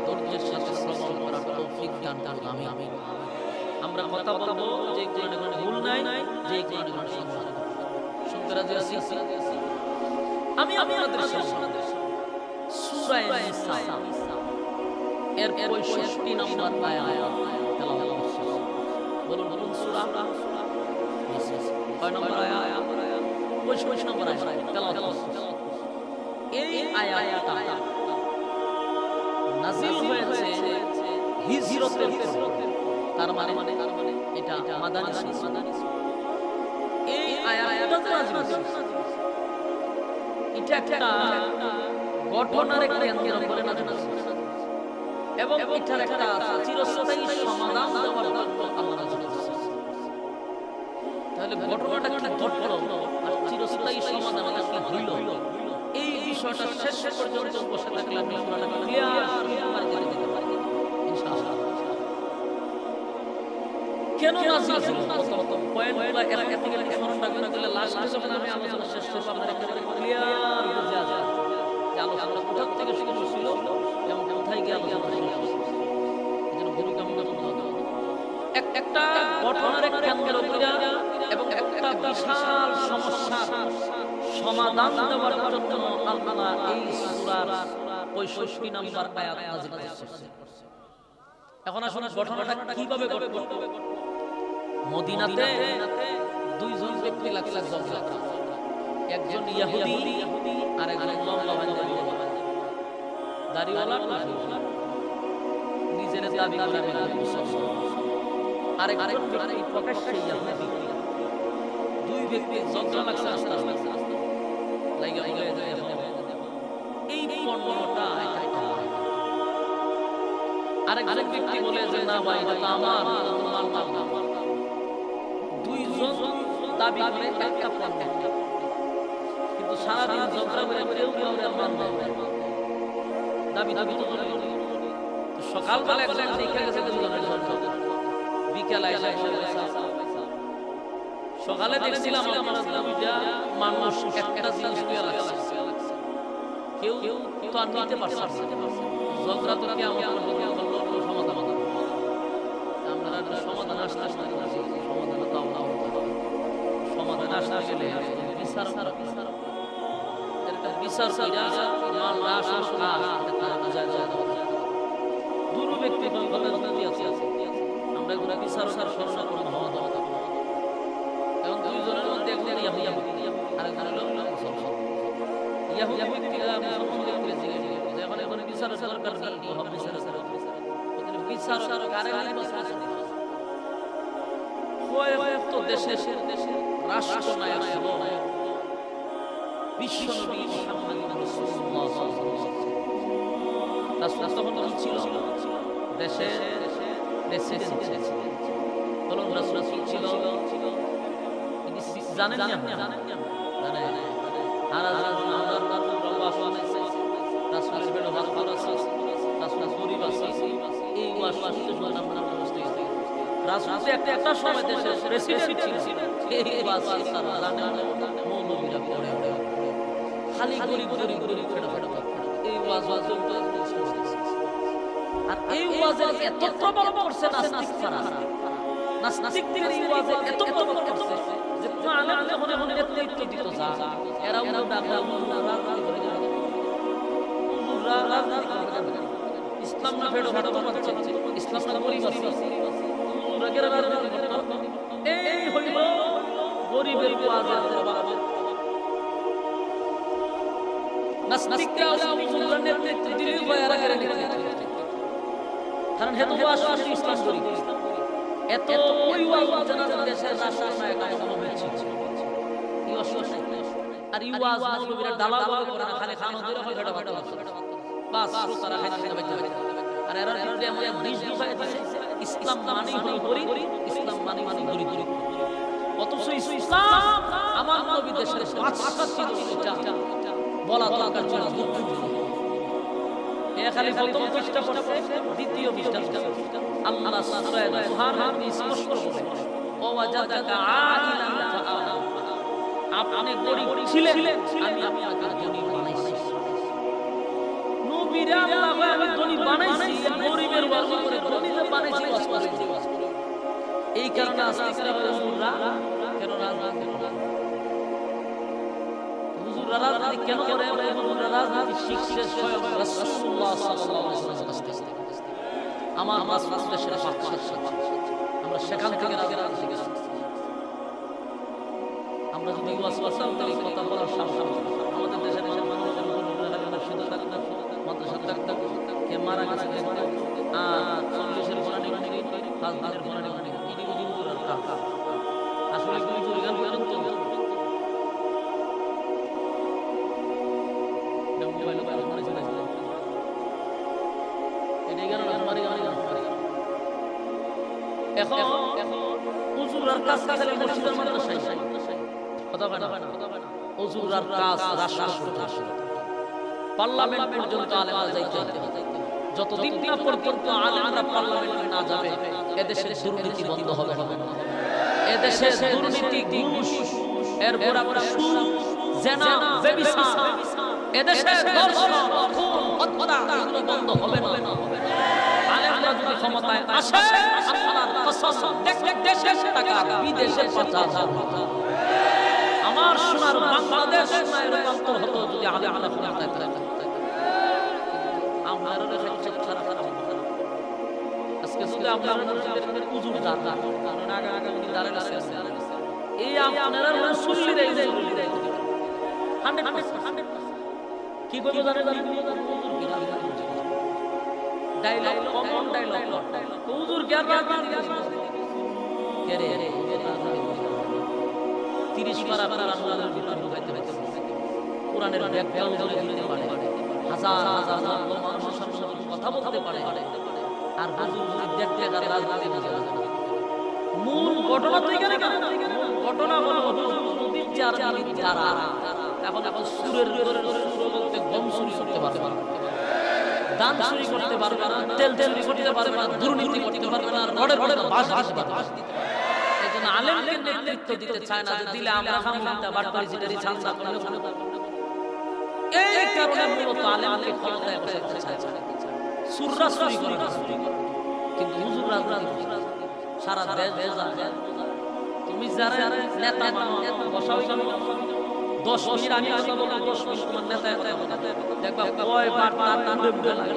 Speaker 1: ধৈর্যের সাথে শ্রবণ করার তৌফিক দান করুন, আমিন। আমরা কথা বলবো যে কোনো ভুল নাই, যে কোনো সন্দেহ শুনতে রাজি আছি। আমি আপনাদের সামনে সূরা নিসা এর 65 নম্বর আয়াত তেলাওয়াত করছি। বলুন সূরা নিসা কয় নম্বর আয়াত? 65 নম্বর আয়াত তেলাওয়াত করছি। এই আয়াতটা নাযিল হয়েছে হিজরতের পর, তার মানে এটা মাদানী সূরা। এই আয়াতটা নাযিল হয়েছে, এটা একটা ঘটনার কেন্দ্র করে নাযিল হয়েছে এবং এটার একটা চিরস্থায়ী সমাধান দেওয়ার জন্য আল্লাহ নাযিল করেছেন। তাহলে ঘটনাটা কি ঘটলো আর চিরস্থায়ী সমাধানটা কি হইল, এই বিষয়টা শেষ পর্যন্ত বসে থাকলে আপনি পুরোটা ক্লিয়ার করে দিতে পারবেন ইনশাআল্লাহ। কেন নাযিল হলো কত পয়েন্টগুলো এক থেকে স্মরণ রাখবেন, তাহলে লাস্টে যখন আমি আলোচনা শেষ করব আপনারা একেবারে ক্লিয়ার বুঝে যাবেন যে আলোচনা কোথা থেকে শুরু হয়েছিল এবং কোথায় গিয়ে আলোচনা শেষ হয়েছে। এজন্য ভূমিকা মনে রাখতে হবে। একটা ঘটনার কেন্দ্র করে এবং একটা বিশাল সমস্যার সমাধান দেওয়ার জন্য আল্লাহ এই সূরার 65 নম্বর আয়াত নাযিল করেছেন। এখন আসলে ঘটনাটা কিভাবে ঘটলো? মদিনাতে দুইজন ব্যক্তি লাগছে ঝগড়া, একজন ইহুদি আর একজন লম্বা দাড়িওয়ালা নিজের দাবি করে মুসলমান, আর একজন ব্যক্তি প্রকাশ্যে ইহুদি। দুই ব্যক্তি ঝগড়া লাগছে আস্তে আস্তে লাগা হয়ে যায়। এই পণ্যটা আরেকজন ব্যক্তি বলে যে না ভাই এটা আমার মাল না। দুইজন দাবি করে একটা পণ্য, কিন্তু সারাদিন ঝগড়া করে কেউ কাউরে মানবে দাবি দাবি তো করে। সকালবেলা একজন দেখে গেছে দুজনের ঝগড়া, বিকেলে এসে সকালে দেখছিলাম আপনারা দুইটা মানুষ একটা জিনিস নিয়ে লাগছে, কেউ তো আর নিতে পারছে না। ঝগড়া তো কি আমার সমাধান, আপনারা সমাধান আসতে আসতে সমাধান দাও না, সমাধান আসতে গেলে বিচার দুটো ব্যক্তি আমরা এগুলো বিচার স্মরণ করুন হওয়া দাওয়া এবং দুইজনের মধ্যে একজন ইহুদি আরেকজন হলো মুসলমান। ইহুদি ব্যক্তিরা মুসলমানদের জিজ্ঞাসা যে এখন বিচার সরকার বিচার কারে বসে তো দেশে রাষ্ট্রনায়ক ছিল বিশ্বনবী মুহাম্মদ রাসূলুল্লাহ সাল্লাল্লাহু আলাইহি ওয়াসাল্লাম। রাসূল তখন কি ছিল? দেশে প্রেসিডেন্ট ছিলেন। বলুন রাসূল কি ছিল? জানেন না? জানেন আর রাসূলের ব্যবহার করা রাসূল গরীব আছে এই ওয়াজ আমরা বুঝতে পারি। রাসূল একটা সময় দেশের প্রেসিডেন্ট ছিল, এই ওয়াজ সারা জানেন মৌলবীরা পড়ে খালি গরীব ফেড়া এই ওয়াজ আর এই ওয়াজে এত প্রভাব পড়ছে নাস্তিকরা, নাস্তিকদের এই ওয়াজে এত প্রভাব পড়ছে যে আলেম যখন এখন নেতৃত্ব দিত যা এরা উল্টো ডাকা রাজনীতি করে যায়, ইসলাম না ফেড়ো ভালো পাচ্ছে, ইসলাম না গরিব আছে রাগের রাজনীতি করতে। এই হইল গরিবের ওয়াজের প্রভাব। নাস্তিকরা মুসলমানদের নেতৃত্ব দিলে ভয় আর আগে নেতৃত্ব, কারণ হেতু ওয়াজ ইসলাম গরিব এত ওই ওয়াজ জানার দেশের রাষ্ট্রনায়ক আমার হয়েছে কি অসুবিধা আর ইওয়াজ মৌলবীরা দালাল করে না খালি খানো ধরে হয় এটা বাতা বাস শ্রোতারা খাইতে যাবে আর এর ভিতরে এমন এক বিষ ঢুকায় দিয়েছে ইসলাম মানেই হলো গরিব ইসলাম মানেই গরিব অথচ ইসলাম আমার নবী দেশের বাদশা ছিল এটা বলা দরকার ছিল এ খালি প্রথম পৃষ্ঠা পড়ছে দ্বিতীয় পৃষ্ঠা আল্লাহ সূরা দুহার মধ্যে স্পষ্ট বলেছে ও ওয়াজাদাকা আইলান ফাআনা আপনি গরিব ছিলেন আমি আপনাকে ধনী বানাইছি নবীরা আল্লাহ আমি ধনী বানাইছি গরিবের ওয়াজ করে ধনী বানাইছি ওয়াজ করে এই কারণে আজকে হুজুররা কেন রাজনীতি হুজুররা রাজনীতি কেন করে হুজুররা রাজনীতি শিখছে স্বয়ং রাসূলুল্লাহ সাল্লাল্লাহু আলাইহি ওয়াসাল্লামের কাছ থেকে আমার রাসূল দেশের বাদশা আমরা সেখান থেকে রাজনীতি শিখেছি আমরা যদি ওয়াজ করতাম তাহলে কথা বলার সাহস আমাদের দেশের মানুষের শুধু থাকতো মাদ্রাসা থাকতো কে মারা গেছে আর 40-এর কোরআনে পাঁচ দিনের কোরআনে ইনি হুজুর আর কাকা আসলে কি হুজুর গান করেন তো মোবাইলে বাইরে মনে চলে আসে এই গান আমারই গান এখন হুজুর আর কাকা খালি মসজিদের মাদ্রাসায় কথা বলে না হুজুর আর কাজ রাষ্ট্র পার্লামেন্ট পর্যন্ত আলেমরা যাইতে যতদিন না পর্যন্ত আলেমরা পার্লামেন্টে না যাবে এদেশের দুর্নীতি বন্ধ হবে না এদেশের দুর্নীতি ঘুষ এর বরাবর সুদ জেনা ব্যভিচার এদেশের ধর্ষণ খুন হত্যা এগুলো বন্ধ হবে না আলেমরা যদি ক্ষমতায় আসে আল্লাহর কসম দেশের টাকা বিদেশে পাচার হবে আমার সোনার বাংলাদেশ সোনায় রূপান্তর হতো যদি আলেমরা ক্ষমতায় থাকতো আমাদের হচ্ছে খারাপ আজকে যদি আপনারা হুজুর দাদা কারণ আগে উনি দাঁড়ায় আছে এই আপনারা রাসূলের এই 100% কি করবে জানেন ডায়লগ কমন ডায়লগ হুজুর জ্ঞান কে রে 30 বার আপনারা কোরআনের ভিতর ঢুকাইতে পারতেন কোরআনের ব্যাকগ্রাউন্ড ধরে দিতে পারে হাজার হাজার মানুষের সামনে কথা বলতে পারে আর হুজুর যদি দেখতে গেলে রাজনীতি বুঝে না মূল ঘটনা তো এখানে না ঘটনা হলো নবীর যারা এখন সুরের বলতে গম চুরি করতে পারবে না দান চুরি করতে পারবে না তেল চুরি করতে পারবে না দুর্নীতি করতে পারবে না ঘরে ঘরে বাস দিতে পারবে এইজন্য আলেমকে নেতৃত্ব দিতে চায় না যে দিলে আমরা খামুটা বাটপারি জিটারি ছানসা করলে এই কারণে মূলত আলেমকে ক্ষমতায় বসাতে চায় সুররা চুরি করে কিন্তু হুজুর রাজনীতি সারা দেশ বোঝা তুমি যারা নেতা মানো বসাও কেন 10 মিনিট আমি কথা বলবো 10 মিনিট তোমার নেতা দেখবা কয় বার তার মুড়ে মুড়ে লাগে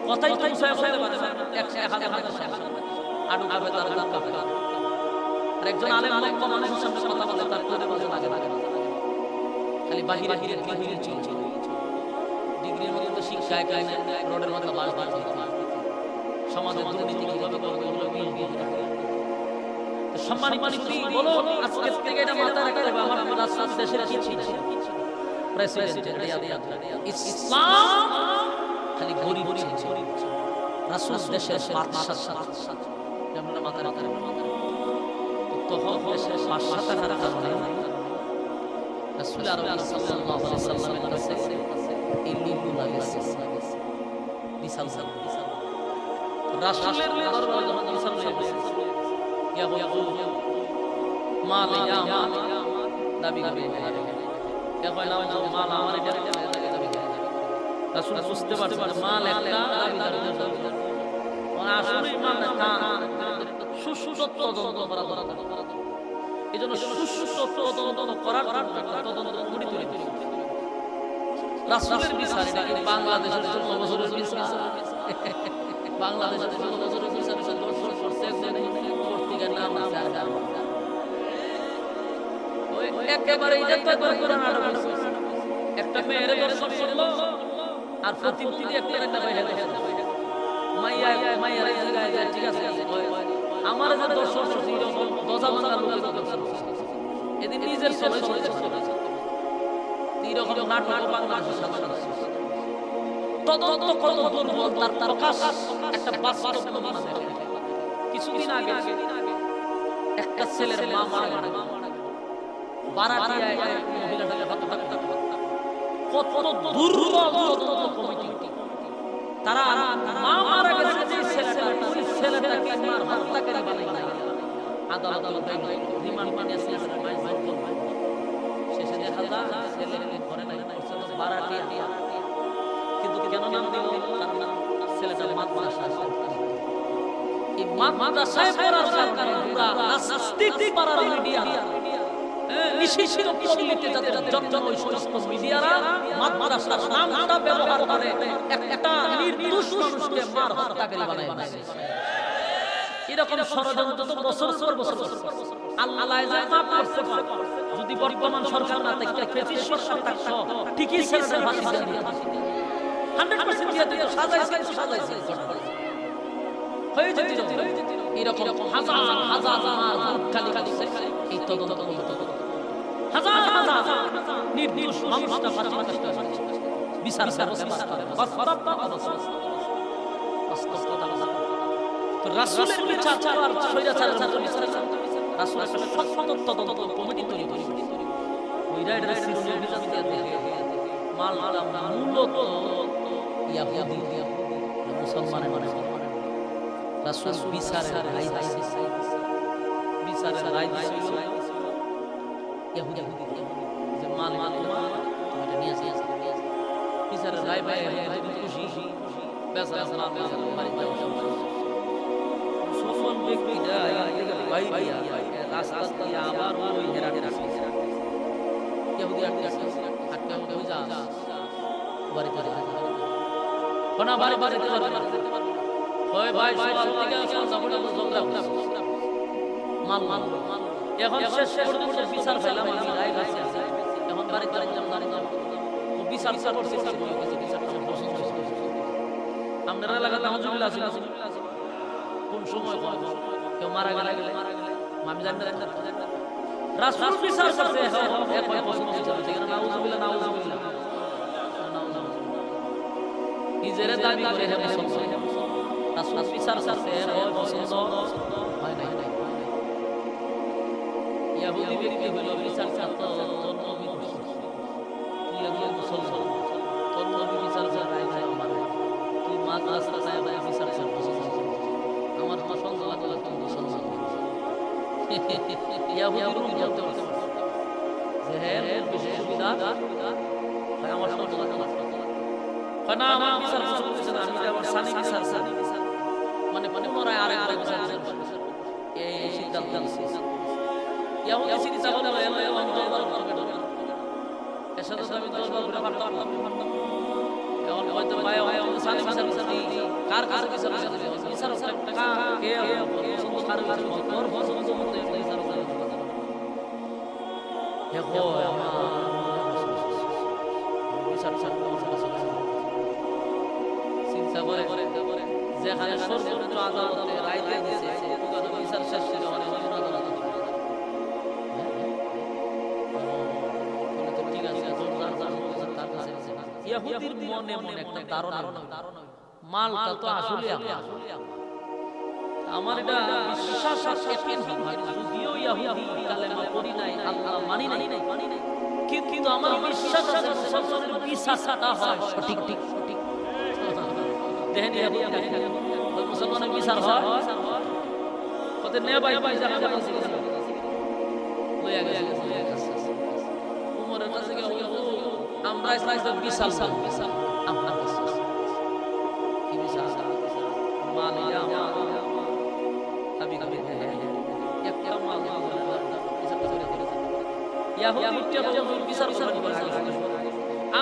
Speaker 1: কথাই তো সহায় হতে পারে 100 আডু খাবে তার দাঁত কাঁপে আর একজন আলেম লক্ষ মানুষের সামনে কথা বলে তার কোনে বাজে লাগে খালি বাহিরে ডিগ্রি চলছে ডিগ্রির মধ্যে তো শিক্ষায় কায় না রোডের মধ্যে বাস বাস সমাজের দুর্নীতি কিভাবে করবে ওগুলো তো সম্মানিত ব্যক্তি বলো আজকে থেকে এটা মাথায় রাখতে হবে আমার রাসূল দেশের কি ছিল প্রেসিডেন্ট রিয়াদ ইসলাম খালি গরিব ছিল রাসূল দেশের বাদশা আমরা মাথায় রাখতে হবে তখন দেশের বাদশা থাকার কারণে রাসূল আরবি সাল্লাল্লাহু আলাইহি সাল্লামের কাছে এই লিগুলা গেছে বিশাল রাসূলের দরবারে যখন বিশাল গেছে ইয়া বলু মাল ইয়া মাল দাবি করে ইয়া কয়লা মাল আমার এটা দাবি করে রাসূল বুঝতে পারছে মাল একটা দাবি মানে আসলে মাল না সুসুত তদন্ত করা দরকার এজন্য সুসুত তদন্ত করার তদন্ত করি তৈরি রাসূলের বিচার এটা বাংলাদেশের 16 বছরের বিচার বাংলাদেশের 16 বছরের বিচার দর্শন করছে পত্রিকার নাম আছে ওই একেবারে এটা তো কোরআন আর একটা মেয়ের দর্শন করলো আর প্রতিমূর্তি একটা বাইরে মাইয়া এই জায়গায় ঠিক আছে আমার যে দর্শন এরকম দজা ভাঙা লোকের দর্শন এদিন নিজের চলে চলে এরকম নাটক বাংলাদেশের সাথে তদন্ত কত দুর্বল তার প্রকাশ একটা বাস্তব নমুনা দেখে কিছুদিন আগে একটা ছেলের মা মারা গেল বারাটিয়ায় এক মহিলাটাকে হত্যা কত দুর্বল তদন্ত কমিটি তারা মা মারা গেছে যে ছেলেটাকে মার হত্যাকারী বানায় আদালত রিমান্ড নিয়েছে শেষে দেখা যায় ছেলে ঘরে নাই বারাটিয়া কিন্তু কেন নাম দিল তার নাম ছেলেটার মাদ্রাসা এই মাদ্রাসায় পড়ার কারণে পুরা নাস্তিক পাড়ার মিডিয়া নিশিশির পল্লীতে যাদের জন্ম ওই সমস্ত মিডিয়ারা মাদ্রাসার নামটা ব্যবহার করে একটা নির্দোষ মানুষকে মার হত্যাকারী বানায় দিয়েছে এরকম ষড়যন্ত্র তো বছরের পর বছর আল্লাহ মাফ করতে পারে যদি বর্তমান সরকার না থাকে ফেসিস সরকার থাকতো ঠিকই ছেড়ে ফাঁসি দিয়ে 100% দিয়ে দিত সাজাইছে হয়ে যেত এরকম হাজার হাজার মার খালি এই তদন্ত হাজার হাজার নির্দোষ মানুষটা ফাঁসি বিচার তো রাসূলের বিচার আর স্বৈরাচারের মতো বিচার রাসূল একটা স্বতন্ত্র তদন্ত কমিটি তৈরি করে ওই রাইডার সিস্টেম বিচার দিয়ে দেখে মালটা মূলত ইয়াহুদি মুসলমানের মানে রাসূল বিচারের রায় দিয়েছিল ইয়াহুদি যে মাল তুমি এটা নিয়ে আসিস বিচারের রায় পায় খুশি বেচারা সালাম বাড়ি যাও মুসলমান ব্যক্তিটা ভাই রাস্তা দিয়ে আবার ওই হেরাটে রাখে ইয়াহুদি আটকে হয়ে যা বাড়িতে কোনা বাড়ি বাড়িতে ওই ভাই সকাল থেকে সকালে ঝগড়া মাল এখন শেষ পর্যন্ত বিচার পেলাম আমি রায় গাছে এখন বাড়িতে যাব ও বিচার করছে বিচারটা পছন্দ হয়েছে আপনারা লাগাতে আলহামদুলিল্লাহ আছে কোন সময় কেউ মারা গেলে আমি জানি না রাসূল বিচার করতে এক হয় পছন্দ হয়েছে নাউজুবিল্লাহ নিজের দাবি করে হে মুসলমান রাসূল বিচার করতে হয় পছন্দ হয় না ইয়াহুদি ব্যক্তি হলো বিচার করতে নবী তুই একজন মুসলমান তোর নবী বিচার করে রায় চাই আমার তুই মাদ্রাসা চাই বিচার কর আমার পছন্দ লাগলো তুই মুসলমান ইয়াহুদি বলতে পারছে যে হে বিশেষ সুবিধা হয় আমার পছন্দ লাগলো না আমার বিচার পছন্দ হচ্ছে না আমি আমার সানি বিচার মানে পুনরায় আরেক বিচার এই সিদ্ধান্ত ইয়াহুদি চিন্তা করে এলাম দরবার করবে এর সাথে আমি দরবার করে পারতাম এখন হয়তো ভাই সানি বিচার কার কার বিচার টাকা কে পছন্দ কার তোর পছন্দ মতো বিচার দেখো আমার বিচার চিন্তা করে যেখানে সর্বোচ্চ আদালতে রায় দিয়ে দিয়েছে ওখানে বিচার শেষ ছিল অনেক আদালত ঠিক আছে ইয়াহুদির মনে মনে একটা ধারণা মালটা তো আসলে আমার এটা বিশ্বাস আছে যদিও ইয়াহুদি কালেমা পড়ি নাই আল্লাহ মানি নাই কিন্তু আমার বিশ্বাস আছে মুসলমানের বিশ্বাসটা হয় সঠিক দেখেন মুসলমানের বিচার হয় ওদের নে ভাই জানা যাচ্ছে লইয়া গেছে উমরের কাছে গেল আমরা ইসলাম বিশাল আপনার কাছে কি বিশাল মালিয়া আমার কবি একটা মাল ইয়াহুদি যখন বিচার করে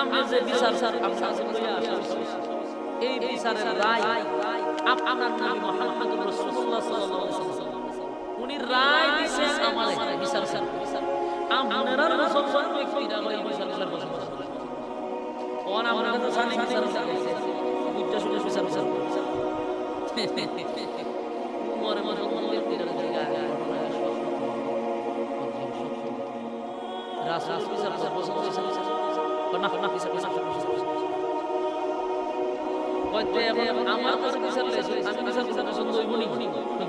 Speaker 1: আমরা যে বিচার আপনার লইয়া আসা এই বিচারের রায় আপনার নবী মুহাম্মদুর রাসূলুল্লাহ সাল্লাল্লাহু আলাইহি ওয়াসাল্লাম উনি রায় দিয়েছেন আমাদের বিচার আপনারা মুসলমান ব্যক্তিরা এই বিচার পছন্দ কোন আমরা তো জানি বিচার বুঝতে শুনে বিচার মরে মুসলমান ব্যক্তিরা রাসূল বিচার পছন্দ হইছে না না বিচার কইতে আমার কাছে বিচার লেছে আমি বিচার পছন্দ হইব নি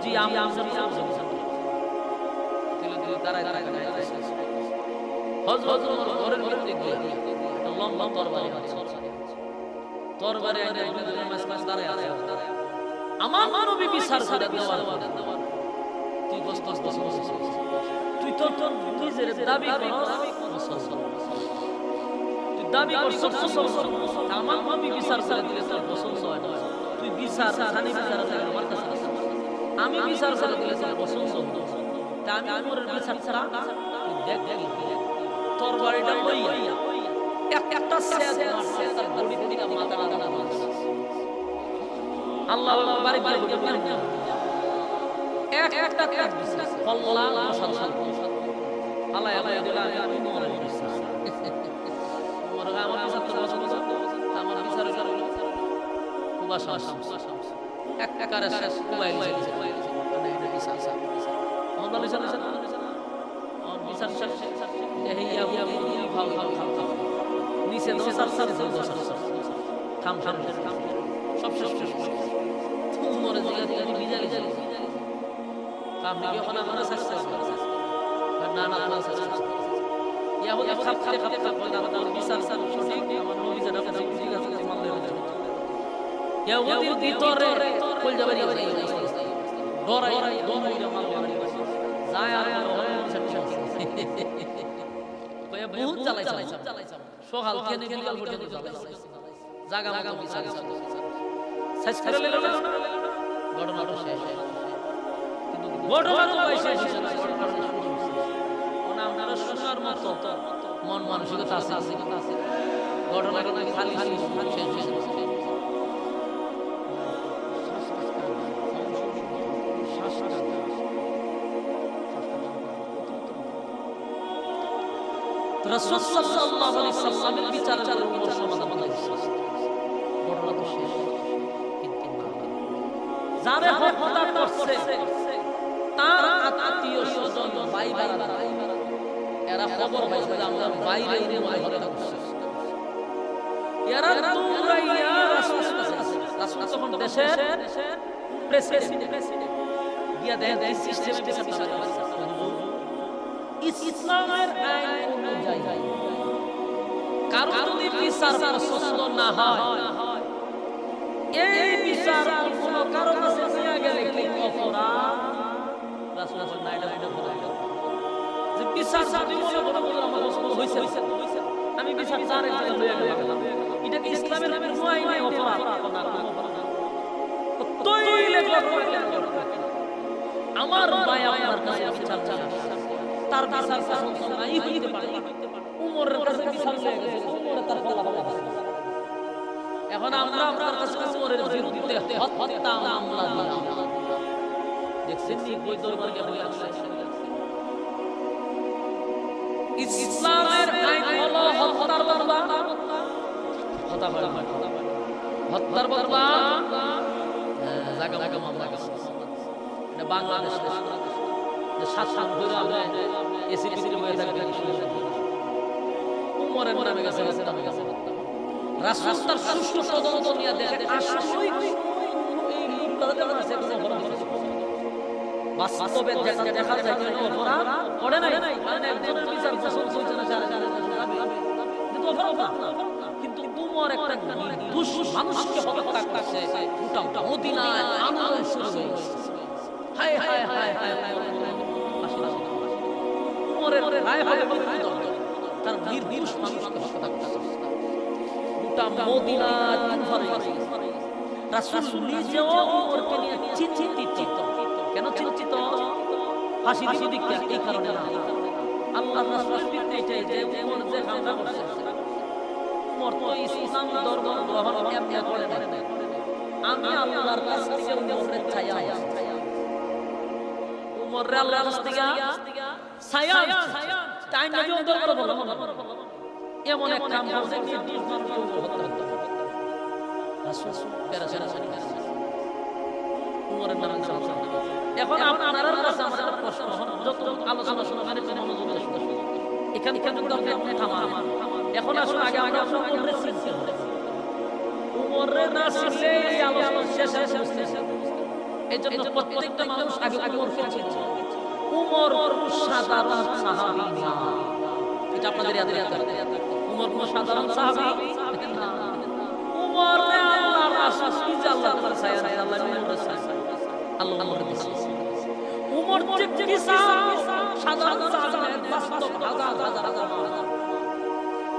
Speaker 1: জি আমি বিচার দিলে দাঁড়ায় হযরত ওমর ঘরের ভিতরে গিয়ে একটা লম্বা তরবারি আইনা দুজনের মাঝখানে দাঁড়ায় আছে আমার নবী বিচার করে দেওয়ার পর তুই বসতস তুই তো তোর নিজের দাবি করছ তুই দাবি করছ আমার নবী বিচার করে দিলে তোর পছন্দ হয় না তুই বিচার খানি বিচার আমার কাছে আমি বিচার করে দিলে তোর পছন্দ হয় তা আমি ওমরের বিচার ছাড়া তুই দেখ তরবারিটা লইয়া একটা সেদ মারছে তার বডির দিকে মাথা লাগা মারছে আল্লাহ বারিক বারিক একটা কাট দিছে আল্লাহ মাশাআল্লাহ আল্লাহ আল্লাহ দিলা আমি মরে গেছি ওমর আমার বিচার তো পছন্দ আমার বিচার খুব আশা একটা কারে শেষ মোবাইল দিছে মানে এটা বিচার আমার বিচার বিচার শেষ এই ইয়া ভাও নিচে দোসার থাম সব শেষ মরে জিগা বিজালি আপনি কি ওখানে মনে সাকসেস না না না ইয়াহুদি খাপ বলে আপনার বিচার সঠিক আমার নবী যেটা বলেছে ঠিক আছে মানলে হবে ইয়াহুদির ভিতরে কল যাবে না ডরাই মানলে হবে যায় আর কয় বহুত চালাই সকাল থেকে বিকাল পর্যন্ত চালাই জায়গা জায়গা বিচার শেষ করে নিল না ঘটনাটা শেষ কিন্তু ঘটনাটা শেষ ওনা আপনারা শোনার মতো মন মানসিকতা আছে ঘটনাটা খালি শেষ রাসূল সাল্লাল্লাহু আলাইহি সাল্লামের বিচারের উপর সমাধান হয়েছে ঘটনা তো শেষ কিন্তু যারা হত্যা করছে তার আত্মীয় স্বজন ভাই বাড়া এরা খবর পাইছে যে আমরা বাইরে মনে হত্যা করছে এরা দৌড়াইয়া রাসূল তখন দেশের প্রেসিডেন্ট গিয়া দেয় সিস্টেমে বিচার ইসলামের আইন অনুযায়ী কারো যদি বিচার পছন্দ না হয় এই বিচার কোন কারো কাছে নিয়ে গেলে কি অপরাধ রাসূল না এটা বলে যে বিচার যদি মনে করে আমার পছন্দ হইছে আমি বিচার চার একজন লইয়া গেলাম এটা কি ইসলামের কোনো আইনে অপরাধ না তৈলে আমার ভাই আমার কাছে বিচার চায় তার বিচার পছন্দ নাই হইতে পারে উমরের কাছে বিচার হয়ে গেছে উমরে তার ফলাফল আছে এখন আমরা আপনার কাছে উমরের বিরুদ্ধে হত্যা মামলা দিলাম দেখছেন নি কই দরবারে বলে আছে ইসলামের আইন হলো হত্যার বদলা হত্যার বদলা জায়গা জায়গা মামলা এটা বাংলাদেশ শাসন করে আমরা এসিপির হয়ে থাকবে উমরের নামে গেছে রাসূল তার সুষ্ঠু তদন্ত নিয়ে দেখে আসলেই এই লোকটা আছে কোনো অপরাধ বাস্তবে দেখা যায় কোনো অপরাধ করে নাই মানে একজনের বিচার পছন্দ হইছে না কিন্তু অপরাধ না কিন্তু উমর একটা নির্দোষ মানুষকে হত্যা করছে ওটা মদিনায় আন্দোলন শুরু হয়েছে হায় হায় হায় হায় উমরের রায় হবে মৃত্যুদণ্ড তার নির্দোষ মানুষকে হত্যা করছে ওটা মদিনা তুফান রাসূল নিজেও উমরকে নিয়ে চিন্তিত কেন চিন্তিত ফাঁসি দিক এই কারণে না আল্লাহর রাসূলের বিরুদ্ধে যে উমর যে হামলা করছে উমর তো ইসলাম ধর্ম গ্রহণ এমনি করে না আমি আল্লাহর কাছ থেকে উমরের ছায়া উমরের আল্লাহর কাছ থেকে ছায়া তাই নবী অন্তর করে বলো এমন এক কাম করছে নির্দোষ মানুষকে হত্যা করতে রাসূল পেরাশানি উমরের নামে চলছে এখন আপনার কাছে আমার প্রশ্ন যত আলোচনা শোনা মানে মনোযোগ দিয়ে শুনুন এই এখান পর্যন্ত আপনি থামান। এখন আসুন আগে আমরা উমরের চিনতে হবে। উমরের না চিনলে এই আলোচনা শেষ হচ্ছে। এই জন্য প্রত্যেকটা মানুষ আগে উমরকে চিনছে। উমর সাধারণ সাহাবী না, এটা আপনাদের ইয়াদ রাখতে হবে। উমর কোন সাধারণ সাহাবী না। উমর আল্লাহর রাসূল কি আল্লাহ তাআলা ছায়া আল্লাহ উমরের ছায়া আল্লাহ উমরের দিছে। উমর যে কি সাধারণ সাহাবী বাস্তব হাজার হাজার হাজার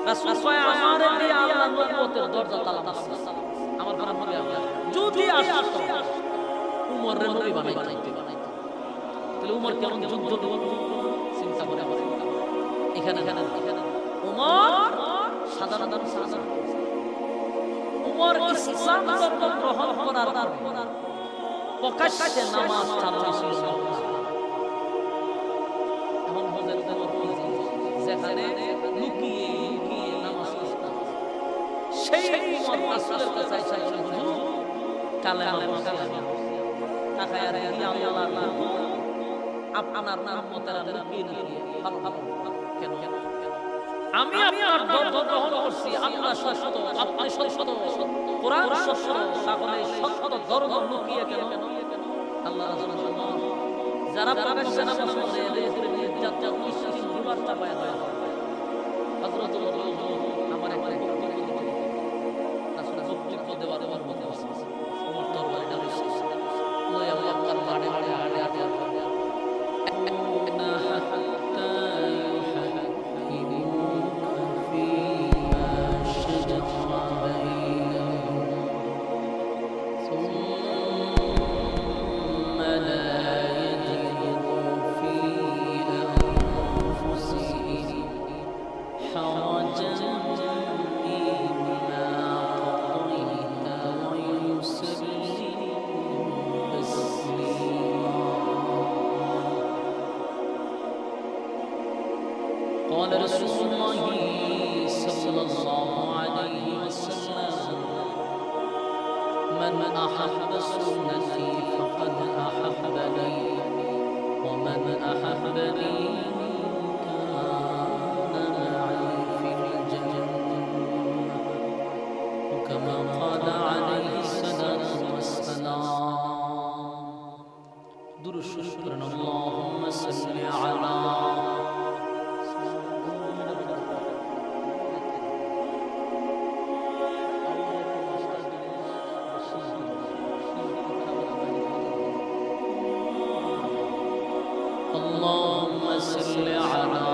Speaker 1: রাসূল কয় আমার দিয়ে আল্লাহ নবুয়তের দরজা তালা দিছে। আমার ঘরে নবী আল্লাহ যদি আসতো উমরের নবী বানাইতে। তাহলে উমর কেমন যুদ্ধ চিন্তা করে এখানে উমর সাধারণ সাধারণ উমর ইসলাম ধর্ম গ্রহণ করার পর প্রকাশ্যে নামাজ চালু ছিল। এমন বোঝেন যেখানে লুকিয়ে লুকিয়ে নামাজ পড়তেন সেই উমর রাসূলের কাছে এসে বলল কালেমা তাকায়া দেখি আল্লাহ আপনার উম্মতেরা লুকিয়ে লুকিয়ে ভালো ভালো কেন আমি আপনার ধর্ম গ্রহণ করছি, আপনার সত্য আপনি সত্য কোরআন সত্য, তাহলে সত্য ধর্ম লুকিয়ে কেন? আল্লাহ রাসূল যারা প্রকাশ্যে নামাজ পড়ে এদের নির্যাতন বিশ্বাস দুবার চাপায় দেয়। হযরত আমার একটা বক্তব্য রাসূল বক্তব্য দেওয়ার মধ্যে ওমর তরবারিটা রইছে ওই আল্লাহ কার মারে মারে আড়ে আড়ে قال رسول الله صلى الله عليه وسلم من أحب سنتي فقد أحبني ومن أحبني كان معي في الجنة وكما قال عليه الصلاة والسلام درش شكرا اللهم صل على اللهم صل على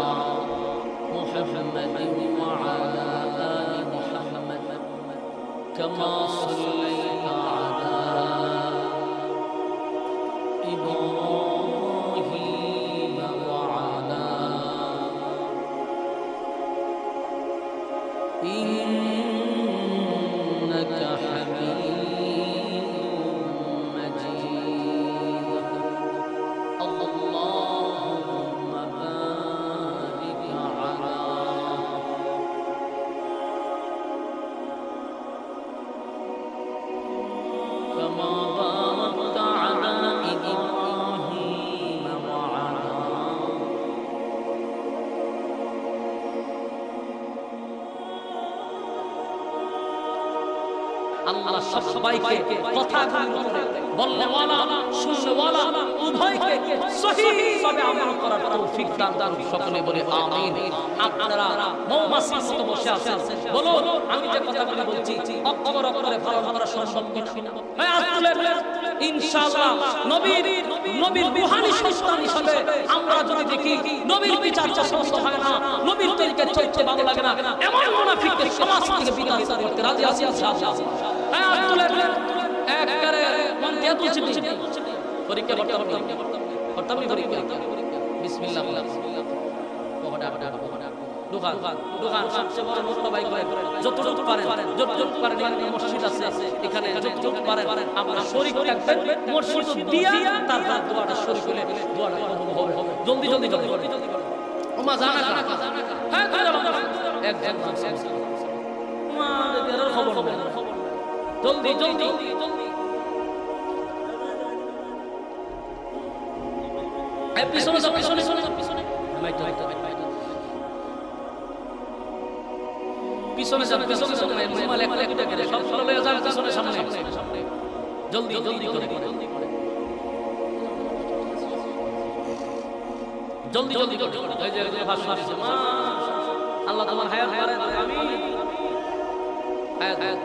Speaker 1: محمد وعلى آل محمد كما صليت على إبراهيم وعلى إنك حميد مجيد. اللهم بارك على كما باركت على إبراهيم وعلى আল্লাহ সবাইকে কথা বললে ওয়ালা শুনলে ওয়ালা উভয়কে সহিহভাবে আমল করার তৌফিক দান করুন। সকলে বলে আমিন। আপনারা মৌমাছির মতো বসে আছেন, বলুন আমি যে কথাগুলো বলছি অক্ষর অক্ষরে পালন করা সম্ভব কিনা? হ্যাঁ, আসলে ইনশাআল্লাহ নবীর রূহানি সন্তান হিসেবে আমরা যদি দেখি নবীর বিচার পছন্দ হয় না, নবীর তরিকা চলতে ভালো লাগে না, এমন মুনাফিকদের সমাজ থেকে বিদায় করতে রাজি আছি ইনশাআল্লাহ। হ্যাঁ, আসলে একবারে মন দিয়ে বলছি পরীক্ষা করতে পরীক্ষা বিসমিল্লাহ দোকান সবচেয়ে বড় মোস্তফাই করে যতটুকু পারেন এখানে মসজিদ আছে, এখানে যতটুকু পারেন আমরা শরীক থাকবেন, মসজিদ দিয়া তারপর দোয়াটা শরীক হলে দোয়াটা কবুল হবে। জলদি ওমা জানা হ্যাঁ একজন মা এর খবর হবে, জলদি পিছনে পিছনে যান, পিছনে যান, রুমাল একটা একটা করে সব চলে যান পিছনে সামনে, জলদি জলদি করে, জলদি জলদি করে। এই যে ভাষণ দিছে, আল্লাহ তোমার হায়াত বাড়ায় দেয়, আমিন। হায়াত আমিন।